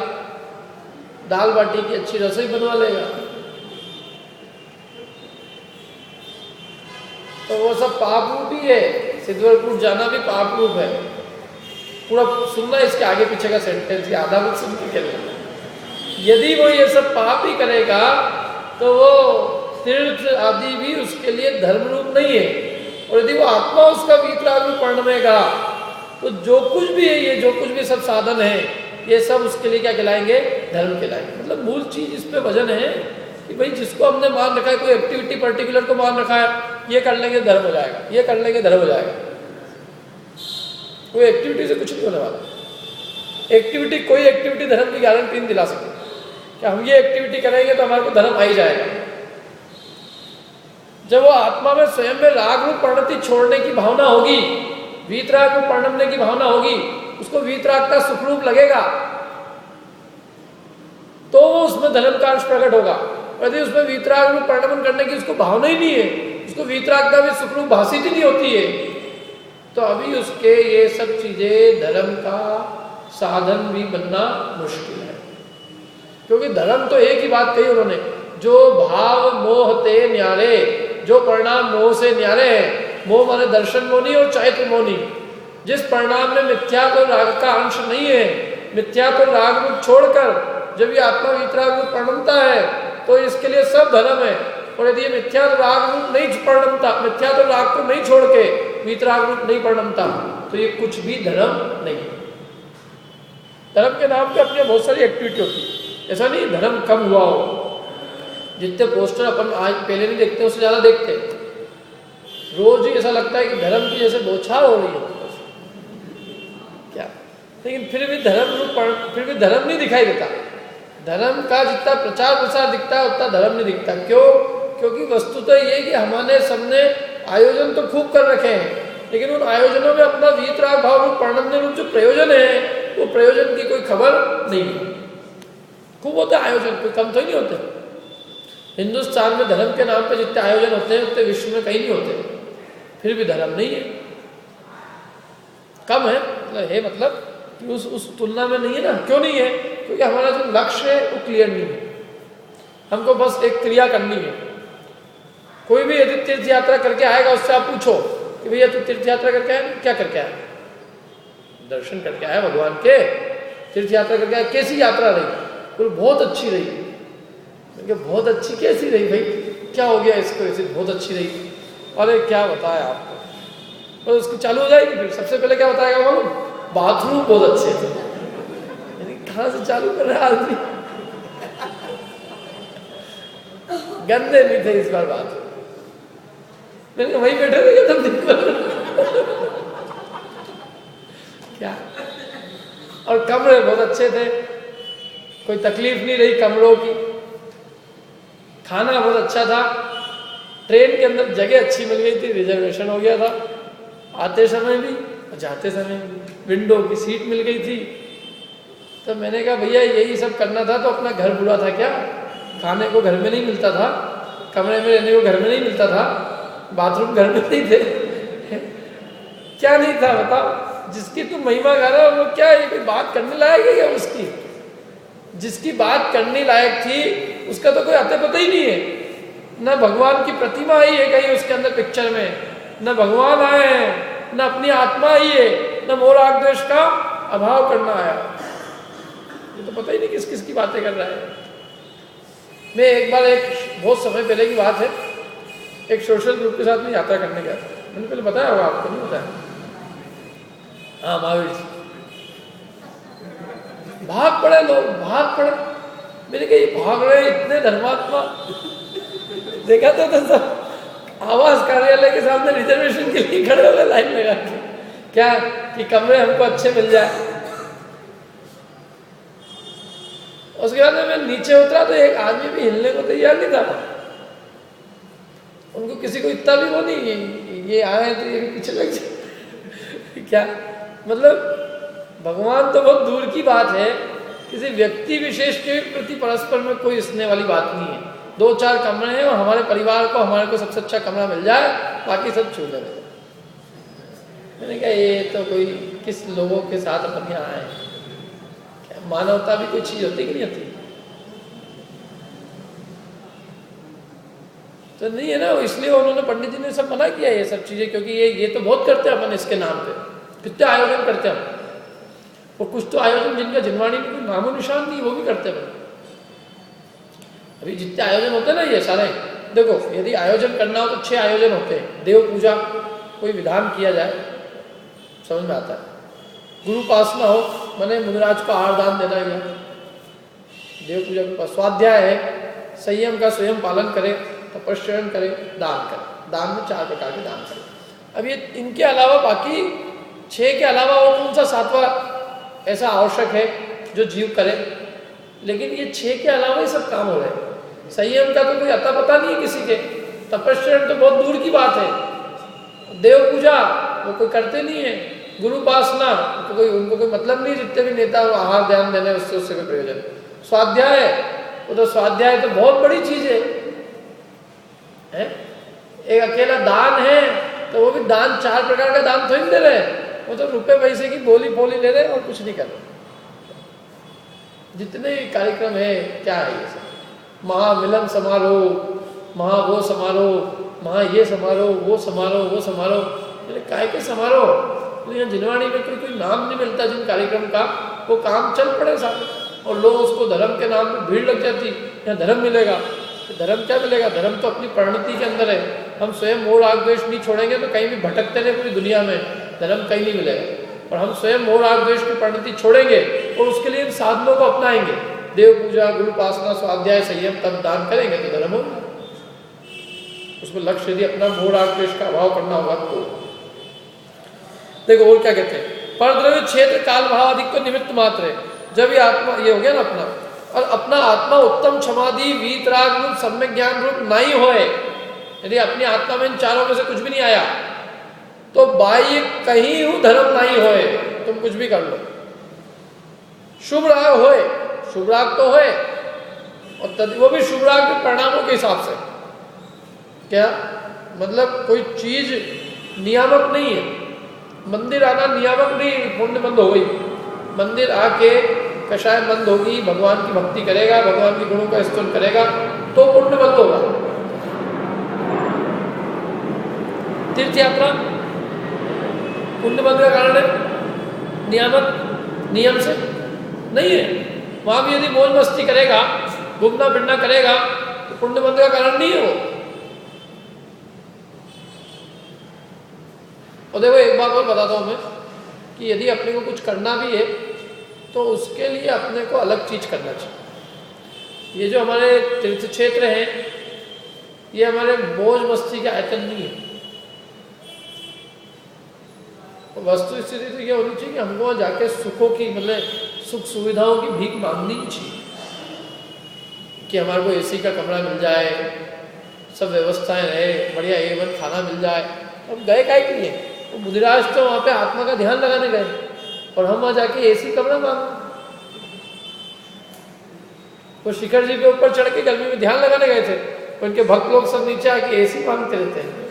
दाल बाटी की अच्छी रसोई बनवा लेगा, तो वो सब पाप रूप ही है। सिद्धोरकूट जाना भी पाप रूप है। पूरा सुनना इसके आगे पीछे का सेंटेंस, आधा बुक सुन के चलेगा। यदि वो ये सब पाप ही करेगा तो वो तीर्थ आदि भी उसके लिए धर्म रूप नहीं है। और यदि वो आत्मा उसका वीतराग रूप परिणमेगा तो जो कुछ भी है, ये जो कुछ भी सब साधन है, ये सब उसके लिए क्या कहलाएंगे? धर्म कहलाएंगे। मतलब मूल चीज इस पे वजन है कि भाई जिसको हमने मान रखा है, कोई एक्टिविटी पर्टिकुलर को मान रखा है, ये कर लेंगे धर्म हो जाएगा, ये कर लेंगे धर्म हो जाएगा। कोई एक्टिविटी से कुछ नहीं होने वाला। एक्टिविटी, कोई एक्टिविटी धर्म की गारंटी नहीं दिला सकती कि हम ये एक्टिविटी करेंगे तो हमारे को धर्म आ ही जाएगा। जब वो आत्मा में स्वयं में राग रूप परिणति छोड़ने की भावना होगी, वीतराग रूप परिणमने की भावना होगी, उसको वीतराग का सुख रूप लगेगा, तो उसमें धर्म का अंश प्रकट होगा। यदि उसमें वीतराग रूप परिणमन करने की उसको भावना ही नहीं है, उसको वीतराग का भी सुख रूप भाषित ही नहीं होती है, तो अभी उसके ये सब चीजें धर्म का साधन भी बनना मुश्किल है। क्योंकि धर्म तो एक ही बात कही उन्होंने, जो भाव मोह ते न्यारे, जो परिणाम मोह से न्यारे हैं। मोह माने दर्शन मोह नहीं और चैत्र मोह नहीं। जिस परिणाम में मिथ्या तो राग का अंश नहीं है, मिथ्या तो राग रूप छोड़कर जब ये आत्मा वीतराग रूप परिणमता है तो इसके लिए सब धर्म है। और यदि ये मिथ्या तो राग रूप नहीं परिणमता, मिथ्या तो राग को नहीं छोड़ के वीतराग रूप नहीं परिणमता, तो ये कुछ भी धर्म नहीं। धर्म के नाम पे अपनी बहुत सारी एक्टिविटी होती है। ऐसा नहीं धर्म कम हुआ हो, जितने पोस्टर अपन आज पहले नहीं देखते उससे ज्यादा देखते। रोज ही ऐसा लगता है कि धर्म की जैसे बौछार हो रही है क्या, लेकिन फिर भी धर्म नहीं दिखाई देता। धर्म का जितना प्रचार प्रसार दिखता है उतना धर्म नहीं दिखता। क्यों? क्योंकि वस्तुतः ये कि हमारे सबने आयोजन तो खूब कर रखे हैं, लेकिन उन आयोजनों में अपना वीतराग भाव रूप परिणमने रूप जो प्रयोजन है, वो प्रयोजन की कोई खबर नहीं है। खूब होते आयोजन, कोई कम तो ही नहीं होते। हिंदुस्तान में धर्म के नाम पे जितने आयोजन होते हैं उतने विश्व में कहीं नहीं होते, फिर भी धर्म नहीं है, कम है। मतलब उस तुलना में नहीं है ना। क्यों नहीं है? क्योंकि हमारा जो लक्ष्य है वो क्लियर नहीं है। हमको बस एक क्रिया करनी है। कोई भी यदि तीर्थ यात्रा करके आएगा, उससे आप पूछो कि भैया तू तीर्थ यात्रा करके आया, क्या करके आया? दर्शन करके आया भगवान के। तीर्थ यात्रा करके आया, कैसी यात्रा रही? बोले बहुत अच्छी रही। बहुत अच्छी कैसी रही भाई? क्या हो गया इसको ऐसे बहुत अच्छी रही? अरे क्या बताया आपको, और उसकी चालू हो जाएगी। फिर सबसे पहले क्या बताएगा मालूम? बाथरूम बहुत अच्छे थे। कहां से चालू कर रहा है आदमी? गंदे नहीं थे इस बार बाथरूम। मैंने कहा वही बैठे थे तब दिन क्या। और कमरे बहुत अच्छे थे, कोई तकलीफ नहीं रही कमरों की। खाना बहुत अच्छा था, ट्रेन के अंदर जगह अच्छी मिल गई थी, रिजर्वेशन हो गया था आते समय भी और जाते समय भी, विंडो की सीट मिल गई थी। तो मैंने कहा भैया यही सब करना था तो अपना घर बुला था क्या? खाने को घर में नहीं मिलता था, कमरे में रहने को घर में नहीं मिलता था, बाथरूम घर में नहीं थे। क्या नहीं था बताओ? जिसकी तुम महिमा गा रहे हो वो क्या है? कोई बात करने लायक है क्या उसकी? जिसकी बात करने लायक थी उसका तो कोई अते पता ही नहीं है। न भगवान की प्रतिमा आई है कहीं उसके अंदर पिक्चर में, न भगवान आए हैं, न अपनी आत्मा आई है, न मोह राग द्वेष का अभाव करना आया। ये तो पता ही नहीं किस किस की बातें कर रहा है। मैं एक बार, एक बहुत समय पहले की बात है, एक सोशल ग्रुप के साथ में यात्रा करने गया था। मैंने पहले बताया होगा आपको, नहीं बताया? हाँ, महावीर जी। भाग पड़े लोग, भाग पड़े। मैंने कहा ये भाग रहे इतने धर्मात्मा। देखा तो सब आवास कार्यालय के सामने रिजर्वेशन के लिए खड़े हुए लाइन लगा के, क्या कि कमरे हमको अच्छे मिल जाए। उसके बाद मैं नीचे उतरा तो एक आदमी भी हिलने को तैयार नहीं था। उनको किसी को इतना भी वो नहीं, ये आए तो ये भी पीछे लग जाए क्या मतलब भगवान तो बहुत दूर की बात है, किसी व्यक्ति विशेष के प्रति परस्पर में कोई इसने वाली बात नहीं है। 2-4 कमरे हैं और हमारे परिवार को हमारे को सबसे अच्छा कमरा मिल जाए, बाकी सब छू ले। मैंने कहा ये तो कोई किस लोगों के साथ अपन यहाँ आए, क्या मानवता भी कोई चीज होती कि नहीं होती? तो नहीं है ना, इसलिए उन्होंने पंडित जी ने सब मना किया ये सब चीजें, क्योंकि ये तो बहुत करते हैं अपन इसके नाम पे, कितने आयोजन करते हैं हम। और कुछ तो आयोजन जिनका जिनवाणी में कोई नामो निशान नहीं वो भी करते हैं। अभी जितने आयोजन होते हैं ना ये सारे, देखो यदि आयोजन करना हो तो 6 आयोजन होते हैं। देव पूजा कोई विधान किया जाए, समझ में आता है। गुरु उपासना हो, मैंने मुनिराज को आहार दान देना है, देव पूजा के पास। स्वाध्याय है, संयम का स्वयं पालन करे, तपस्या करे, दान करे। दान में 4 प्रकार के दान करे। अब ये इनके अलावा बाकी 6 के अलावा और कौन सा 7वां ऐसा आवश्यक है जो जीव करे? लेकिन ये 6 के अलावा ही सब काम हो रहे हैं। संयम का तो कोई अता पता नहीं है किसी के, तपस्या तो बहुत दूर की बात है, देव पूजा वो कोई करते नहीं है, गुरु उपासना तो कोई उनको कोई मतलब नहीं, जितने भी नेता आहार ध्यान देने उससे कोई प्रयोजन। स्वाध्याय वो तो स्वाध्याय तो बहुत बड़ी चीज है। एक अकेला दान है तो वो भी दान 4 प्रकार का दान थोड़ी दे रहे, वो तो रुपए पैसे की बोली बोली ले रहे और कुछ नहीं कर रहे। जितने कार्यक्रम है क्या है ये सब, महामिलन समारोह, महा वो समारोह, महा ये समारोह, वो समारोह, वो समारोह, काय के समारोह? तो यहाँ जिनवाणी में कोई नाम नहीं मिलता जिन कार्यक्रम का, वो काम चल पड़े सारे और लोग उसको धर्म के नाम में भीड़ लग जाती। यहाँ धर्म मिलेगा, धर्म क्या मिलेगा? धर्म तो अपनी परिणति के अंदर है। हम स्वयं मोह राग द्वेष नहीं छोड़ेंगे तो कहीं भी भटकते रहे पूरी दुनिया में, धर्म कहीं नहीं मिलेगा। और हम स्वयं मोह राग द्वेष की परिणति छोड़ेंगे और उसके लिए इन साधनों को अपनाएंगे, देव पूजा, गुरु उपासना, स्वाध्याय, संयम, तप, दान करेंगे तो धर्म होगा। उसमें लक्ष्य यदि अपना मोह राग द्वेष का अभाव करना होगा तो। देखो और क्या कहते हैं, परद्रव्य क्षेत्र काल भाव अधिक को निमित्त मात्र है। जब ये आत्मा ये हो गया ना अपना, और अपना आत्मा उत्तम क्षमादि वीतराग रूप सम्यक ज्ञान रूप नहीं होए, यदि अपनी आत्मा में इन 4 में से कुछ भी नहीं आया तो बाह्य कहीं हूं धर्म नहीं होए, तुम कुछ भी कर लो। शुभ राग होए, शुभ राग तो होए, और वो भी शुभ राग के परिणामों के हिसाब से। क्या मतलब? कोई चीज नियामक नहीं है। मंदिर आना नियामक नहीं, पुण्य बंद हो गई। मंदिर आके कषाय बंद होगी, भगवान की भक्ति करेगा, भगवान के गुणों का स्तुति करेगा तो पुण्य बंद होगा। तीर्थ यात्रा पुण्य बंद का कारण है, नियामक नियम से नहीं है। वहां भी यदि मौज मस्ती करेगा, घूमना फिरना करेगा तो पुण्य बंद का कारण नहीं है वो। और देखो एक बात और बताता हूं मैं कि यदि अपने को कुछ करना भी है तो उसके लिए अपने को अलग चीज करना चाहिए। ये जो हमारे तीर्थ क्षेत्र हैं ये हमारे मौज मस्ती के आयतन नहीं है। वस्तु स्थिति तो ये होनी चाहिए कि हमको वहाँ जाके सुखों की मतलब सुख सुविधाओं की भीख मांगनी नहीं चाहिए कि हमारे को एसी का कमरा मिल जाए, सब व्यवस्थाएं रहे, बढ़िया A1 खाना मिल जाए। अब गए काय के लिए? तो मुनिराज तो वहाँ पे आत्मा का ध्यान लगाने गए और हम वहाँ जाके एसी कमरा मांगे। वो शिखर जी के ऊपर चढ़ के गर्मी में ध्यान लगाने गए थे, उनके भक्त लोग सब नीचे आके एसी मांगते रहते हैं।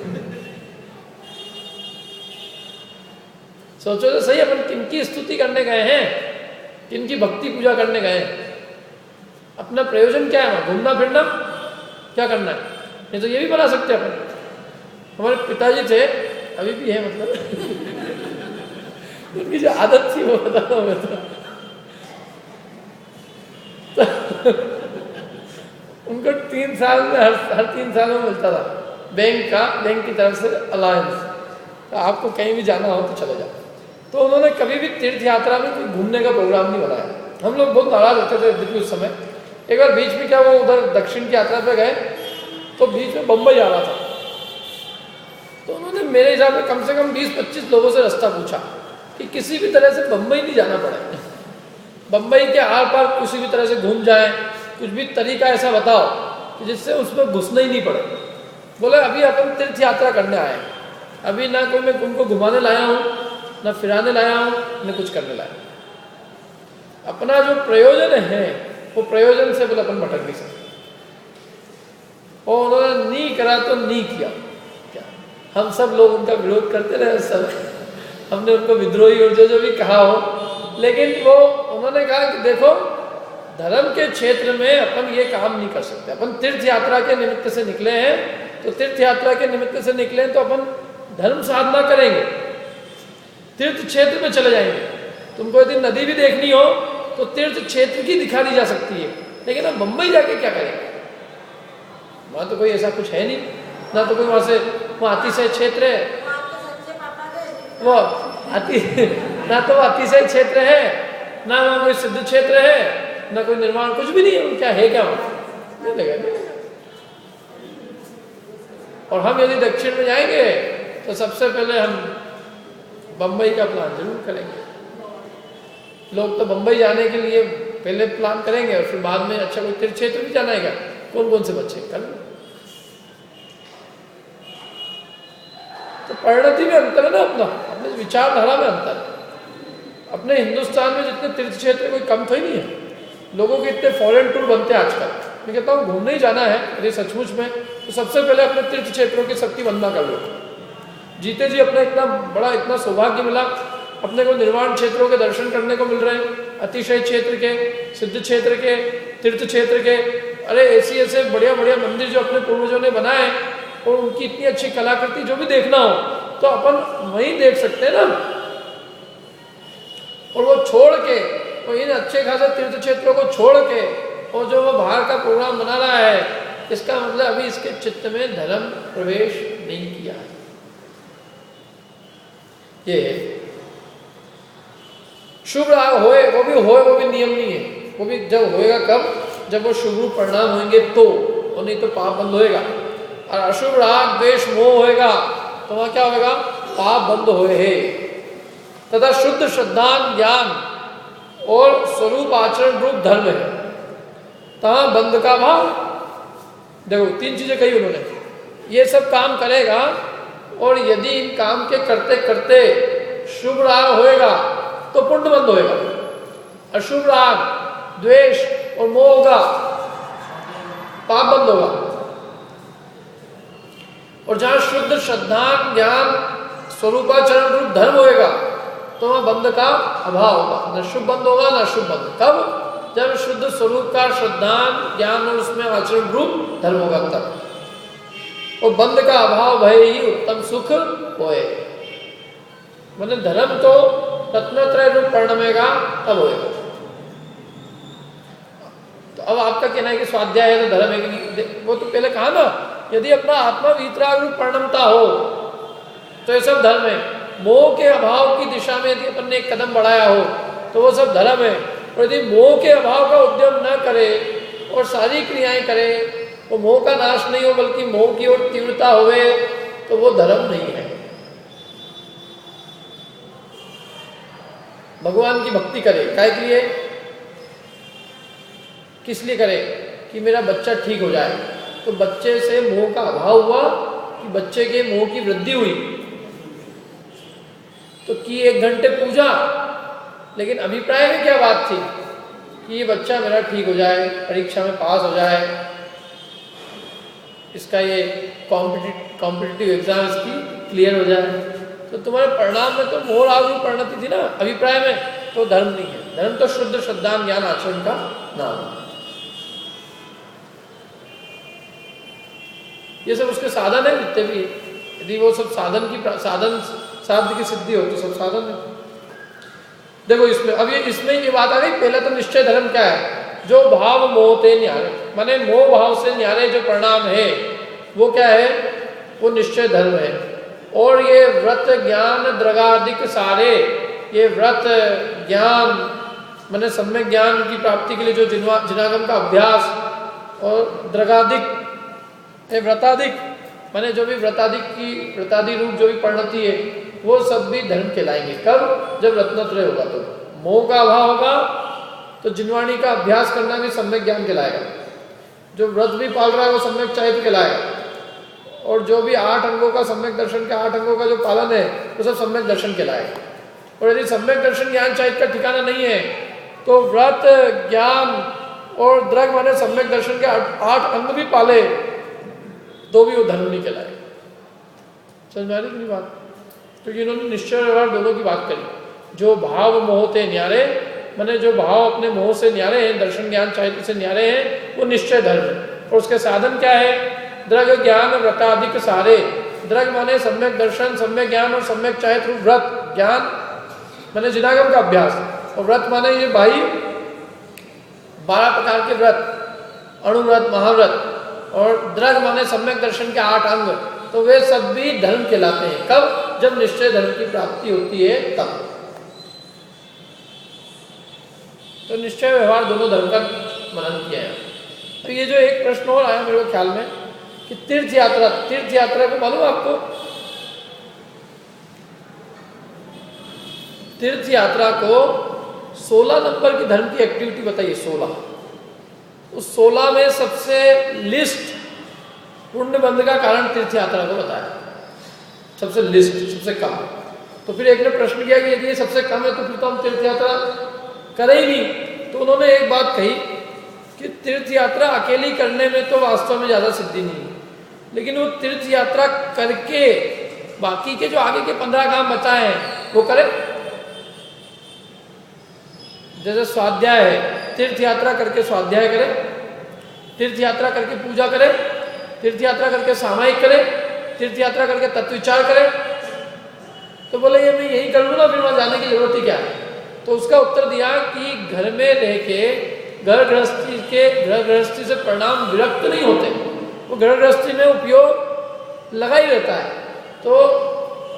सोचो तो सही, अपन किनकी स्तुति करने गए हैं, किनकी भक्ति पूजा करने गए हैं? अपना प्रयोजन क्या है? घूमना फिरना क्या करना है? नहीं तो ये भी बना सकते अपन। हमारे पिताजी थे, अभी भी है मतलब उनकी जो आदत थी वो बताता हूँ मैं तो उनको 3 साल में हर 3 सालों में मिलता था बैंक की तरफ से अलायंस, तो आपको कहीं भी जाना हो तो चले जाओ। तो उन्होंने कभी भी तीर्थ यात्रा में कोई घूमने का प्रोग्राम नहीं बनाया। हम लोग बहुत नाराज होते थे देखिए उस समय। एक बार बीच में क्या वो उधर दक्षिण की यात्रा पे गए तो बीच में बम्बई आ रहा था, तो उन्होंने मेरे हिसाब से कम 20-25 लोगों से रास्ता पूछा कि किसी भी तरह से बम्बई नहीं जाना पड़े, बम्बई के आर पार किसी भी तरह से घूम जाए, कुछ भी तरीका ऐसा बताओ कि जिससे उसमें घुसना ही नहीं पड़े। बोले अभी अपन तीर्थ यात्रा करने आए हैं, अभी ना कोई मैं उनको घुमाने लाया हूँ, ना फिराने लाया हूँ, न कुछ करने लाया हूँ। अपना जो प्रयोजन है वो प्रयोजन से बोले अपन भटक नहीं सकते। और उन्होंने नहीं करा तो नहीं किया, क्या हम सब लोग उनका विरोध करते रहे सब, हमने उनको विद्रोही और जो भी कहा हो, लेकिन वो उन्होंने कहा कि देखो धर्म के क्षेत्र में अपन ये काम नहीं कर सकते। अपन तीर्थ यात्रा के निमित्त से निकले हैं, तो तीर्थ यात्रा के निमित्त से निकले हैं तो अपन धर्म साधना करेंगे, तीर्थ क्षेत्र में चले जाएंगे। तुमको यदि नदी भी देखनी हो तो तीर्थ क्षेत्र की दिखा दी जा सकती है, लेकिन हम मुंबई जाके क्या करेंगे? वहाँ तो कोई ऐसा कुछ है नहीं, ना तो कोई वहाँ से वहाँ अतिशय क्षेत्र है, वो ना तो अतिशय क्षेत्र है, ना वहाँ कोई सिद्ध क्षेत्र है, ना कोई निर्माण, कुछ भी नहीं है। क्या है क्या वहाँ? नहीं लगा। और हम यदि दक्षिण में जाएंगे तो सबसे पहले हम बम्बई का प्लान जरूर करेंगे। लोग तो बम्बई जाने के लिए पहले प्लान करेंगे और फिर बाद में अच्छा कोई तीर्थ क्षेत्र भी जाना है क्या? कौन कौन से बच्चे कर लो। तो परिणति में अंतर है ना, अपने विचारधारा में अंतर है। अपने हिंदुस्तान में जितने तीर्थ क्षेत्र कोई कम तो ही नहीं है। लोगों के इतने फॉरेन टूर बनते हैं आजकल। मैं कहता हूँ घूमने ही जाना है यदि सचमुच में, तो सबसे पहले अपने तीर्थ क्षेत्रों की शक्ति वंदना कर लो। जीते जी अपने इतना बड़ा इतना सौभाग्य मिला, अपने को निर्वाण क्षेत्रों के दर्शन करने को मिल रहे हैं, अतिशय क्षेत्र के, सिद्ध क्षेत्र के, तीर्थ क्षेत्र के। अरे ऐसे बढ़िया बढ़िया मंदिर जो अपने पूर्वजों ने बनाए और उनकी इतनी अच्छी कलाकृति जो भी देखना हो तो अपन वहीं देख सकते हैं ना। और वो छोड़ के, वो इन अच्छे खासे तीर्थ क्षेत्रों को छोड़ के और जो वो बाहर का प्रोग्राम बना रहा है, इसका मतलब अभी इसके चित्त में धर्म प्रवेश नहीं किया है। ये शुभ राग होए, वो भी नियम नहीं है। वो भी जब होएगा कब? जब वो शुभ रूप परिणाम होंगे तो, और नहीं तो पाप बंद होएगा। और अशुभ राग द्वेष मोह होएगा तो वहां क्या होएगा? पाप बंद होए है। तथा शुद्ध श्रद्धा ज्ञान और स्वरूप आचरण रूप धर्म है, तहां बंद का भाव। देखो तीन चीजें कही उन्होंने। ये सब काम करेगा और यदि इन काम के करते करते शुभ राग होएगा तो पुण्य बंद होएगा। अशुभ राग द्वेष और मोह होगा, पाप बंद होगा। और जहां शुद्ध श्रद्धा ज्ञान स्वरूपाचरण रूप धर्म होएगा तो वहां बंध का अभाव होगा। न शुभ बंद होगा न शुभ बंद। कब? जब शुद्ध स्वरूप का श्रद्धा ज्ञान और उसमें आचरण रूप धर्म होगा तब। और बंध का अभाव भय ही उत्तम सुख होए। मतलब धर्म तो रत्नत्रय रूप परिणमेगा तब होएगा। तो अब आपका कहना है कि स्वाध्याय है तो धर्म है कि नहीं? वो तो पहले कहा ना, यदि अपना आत्मा वीतराग रूप परिणमता हो तो ये सब धर्म है। मोह के अभाव की दिशा में यदि अपन ने एक कदम बढ़ाया हो तो वो सब धर्म है। और यदि मोह के अभाव का उद्यम न करे और सारी क्रियाएं करे, वो मोह का नाश नहीं हो बल्कि मोह की ओर तीव्रता होवे, तो वो धर्म नहीं है। भगवान की भक्ति करे, काय के लिए? किस लिए करे? कि मेरा बच्चा ठीक हो जाए। तो बच्चे से मोह का अभाव हुआ कि बच्चे के मोह की वृद्धि हुई? तो की 1 घंटे पूजा, लेकिन अभिप्राय में क्या बात थी? कि ये बच्चा मेरा ठीक हो जाए, परीक्षा में पास हो जाए, इसका ये कॉम्पिटिटिव एग्जाम इसकी क्लियर हो जाए। तो तुम्हारे परिणाम में तो मोह राग रूप परिणति थी ना, अभिप्राय में। तो धर्म नहीं है। धर्म तो शुद्ध श्रद्धा ज्ञान आचरण का नाम है। ये सब उसके साधन है जितने भी। यदि वो सब साधन साध्य की सिद्धि हो तो सब साधन है। देखो इसमें अब इसमें ये बात आ गई। पहला तो निश्चय धर्म क्या है? जो भाव मोह ते न्यारे, माने मोह भाव से न्यारे जो परिणाम है वो क्या है? वो निश्चय धर्म है। और ये व्रत ज्ञान द्रगादिक सारे, ये व्रत ज्ञान माने सम्यक ज्ञान की प्राप्ति के लिए जो जिनागम का अभ्यास और द्रगादिक व्रतादिक माने जो भी व्रतादि रूप जो भी परिणति है वो सब भी धर्म कहलाएंगे। कब? जब रत्नत्रय होगा। तो मोह का अभाव होगा तो जिनवाणी का अभ्यास करना भी सम्यक ज्ञान कहलाएगा। जो व्रत भी पाल रहा है वो सम्यक चैत्र कहलाएगा। और जो भी 8 अंगों का सम्यक दर्शन के 8 अंगों का जो पालन है वो सब सम्यक दर्शन कहलाएगा। और यदि सम्यक दर्शन ज्ञान चाहित का ठिकाना नहीं है तो व्रत ज्ञान और द्रग माने सम्यक दर्शन के 8 अंग भी पाले तो भी वो धर्म नहीं कहलाएगा। समझ में आ रही कि नहीं बात? क्योंकि इन्होंने निश्चय व्यवहार दोनों की बात करी। जो भाव मोह ते न्यारे माने जो भाव अपने मोह से न्यारे हैं, दर्शन ज्ञान चाहिए से न्यारे हैं, वो निश्चय धर्म है। और उसके साधन क्या है? द्रग ज्ञान व्रताधिक सारे। द्रग माने सम्यक दर्शन, सम्यक ज्ञान और सम्यक चाहिए रूप व्रत। ज्ञान माने जिनागम का अभ्यास और व्रत माने ये भाई 12 प्रकार के व्रत, अणुव्रत, महाव्रत। और द्रग माने सम्यक दर्शन के 8 अंग, तो वे सब भी धर्म कहलाते हैं। कब? जब निश्चय धर्म की प्राप्ति होती है तब। तो निश्चय व्यवहार दोनों धर्म का मनन किया है। तो ये जो एक प्रश्न और आया मेरे को ख्याल में कि तीर्थ यात्रा को मालूम आपको? तीर्थ यात्रा को 16 नंबर की धर्म की एक्टिविटी बताइए। 16 उस 16 में सबसे लिस्ट पुण्य बंध का कारण तीर्थ यात्रा को बताया, सबसे लिस्ट सबसे कम। तो फिर एक ने प्रश्न किया कि यदि ये सबसे कम है तो फिर तो हम तीर्थ यात्रा करें ही नहीं। तो उन्होंने एक बात कही कि तीर्थ यात्रा अकेली करने में तो वास्तव में ज़्यादा सिद्धि नहीं है, लेकिन वो तीर्थ यात्रा करके बाकी के जो आगे के 15 काम बचाए हैं वो करें। जैसे स्वाध्याय है, तीर्थ यात्रा करके स्वाध्याय करें, तीर्थ यात्रा करके पूजा करें, तीर्थ यात्रा करके सामायिक करें, तीर्थ यात्रा करके तत्विचार करें। तो बोले ये मैं यही कर लूँगा, फिर वहाँ जाने की जरूरत ही क्या है? तो उसका उत्तर दिया कि घर में रह के घर गृहस्थी से परिणाम विरक्त नहीं होते, वो घर गृहस्थी में उपयोग लगा ही रहता है। तो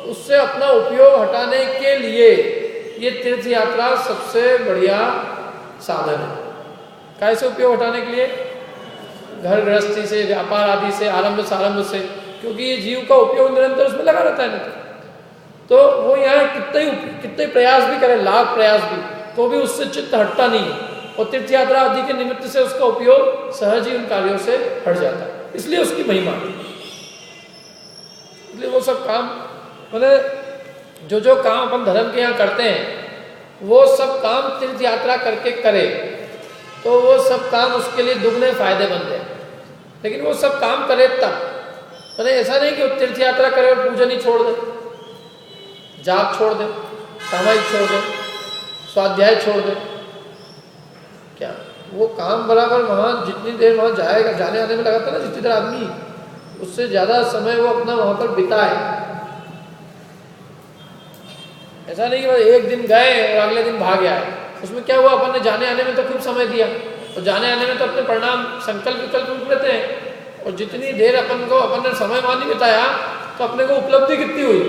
उससे अपना उपयोग हटाने के लिए ये तीर्थ यात्रा सबसे बढ़िया साधन है। कैसे उपयोग हटाने के लिए? घर गृहस्थी से, व्यापार आदि से, आरंभ सारंभ से, क्योंकि ये जीव का उपयोग निरंतर उसमें लगा रहता है। नहीं तो वो यहाँ कितने प्रयास भी करे, लाख प्रयास भी, तो भी उससे चित्त हटता नहीं है। और तीर्थ यात्रा आदि के निमित्त से उसका उपयोग सहज ही उन कार्यों से हट जाता है, इसलिए उसकी महिमा। इसलिए वो सब काम मतलब जो काम अपन धर्म के यहाँ करते हैं वो सब काम तीर्थ यात्रा करके करे तो वो सब काम उसके लिए दुगने फायदेमंद है। लेकिन वो सब काम करे तब, मतलब ऐसा नहीं कि वो तीर्थ यात्रा करे और पूजन ही छोड़ दे, जाप छोड़ दे, सामायिक छोड़ दे, स्वाध्याय छोड़ दे। क्या वो काम बराबर वहाँ जितनी देर वहाँ जाएगा, जाने आने में लगाता है ना जितनी देर आदमी, उससे ज़्यादा समय वो अपना वहाँ पर बिताए। ऐसा नहीं कि एक दिन गए और अगले दिन भाग आए। उसमें क्या हुआ, अपन ने जाने आने में तो खूब समय दिया और जाने आने में तो अपने परिणाम संकल्प विकल्प रूप लेते हैं। और जितनी देर अपन ने समय वहाँ नहीं बिताया तो अपने को उपलब्धि कितनी हुई,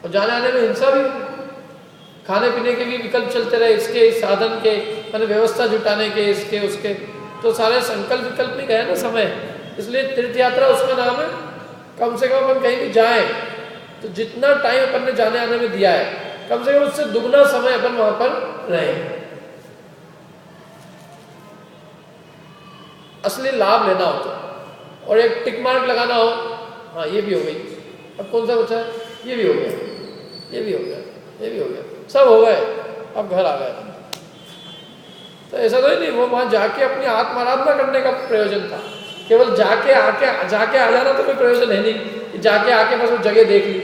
और जाने आने में हिंसा भी, खाने पीने के भी विकल्प चलते रहे, इसके इस साधन के मैंने व्यवस्था जुटाने के, इसके उसके, तो सारे संकल्प विकल्प में गए ना समय। इसलिए तीर्थ यात्रा उसका नाम है। कम से कम अपन कहीं भी जाए तो जितना टाइम अपन ने जाने आने में दिया है, कम से कम उससे दुगना समय अपन वहां पर रहे, असली लाभ लेना हो तो। और एक टिक मार्क लगाना हो, हाँ ये भी हो गई, अब कौन सा बचा है, ये भी हो गया, ये भी हो गया, ये भी हो गया, सब हो गए, अब घर आ गए। तो ऐसा तो ही नहीं वो वहां जाके अपनी आत्माराधना करने का प्रयोजन था। केवल जाके आ जाना तो कोई प्रयोजन है नहीं कि जाके आके बस वो जगह देख ली।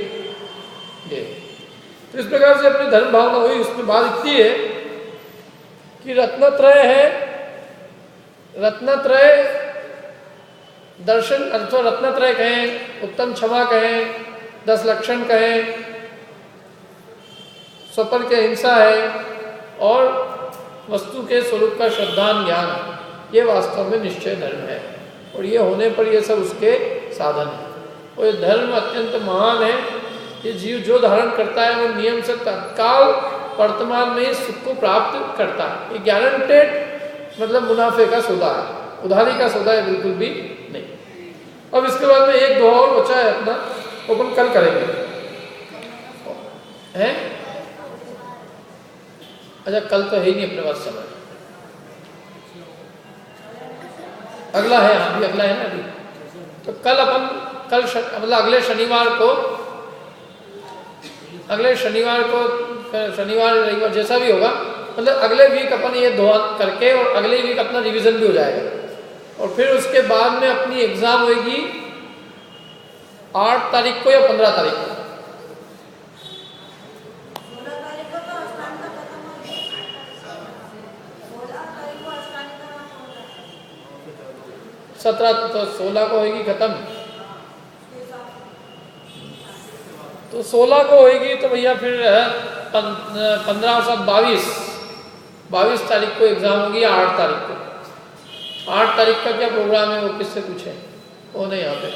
तो इस प्रकार से अपनी धर्म भावना हुई। उसमें बात इतनी है कि रत्नत्रय है, रत्नत्रय दर्शन अथवा रत्नत्रय कहें, उत्तम क्षमा कहें, 10 लक्षण कहें, स्वपर के हिंसा है और वस्तु के स्वरूप का श्रद्धान ज्ञान, ये वास्तव में निश्चय धर्म है। और ये होने पर ये सब उसके साधन है। और ये धर्म अत्यंत महान है। ये जीव जो धारण करता है वो नियम से तत्काल वर्तमान में ही सुख को प्राप्त करता है। ये गारंटेड मतलब मुनाफे का सौदा है, उधारी का सौदा है बिल्कुल भी नहीं। अब इसके बाद में एक दो और बचा है अपना, वो अपन कल करेंगे हैं। अच्छा कल तो है ही नहीं अपने पास समय, अगला है, अभी अगला है ना अभी। तो मतलब अगले शनिवार रविवार जैसा भी होगा, मतलब अगले वीक अपन ये दो करके और अगले वीक अपना रिवीजन भी हो जाएगा। और फिर उसके बाद में अपनी एग्जाम होगी 8 तारीख को या 15 तारीख को। 17 तो 16 को होगी खत्म, तो 16 को होगी तो भैया फिर 15 और 7 22 तारीख को एग्जाम होगी या 8 तारीख को। 8 तारीख का क्या प्रोग्राम है वो किससे पूछे, वो नहीं यहाँ पे।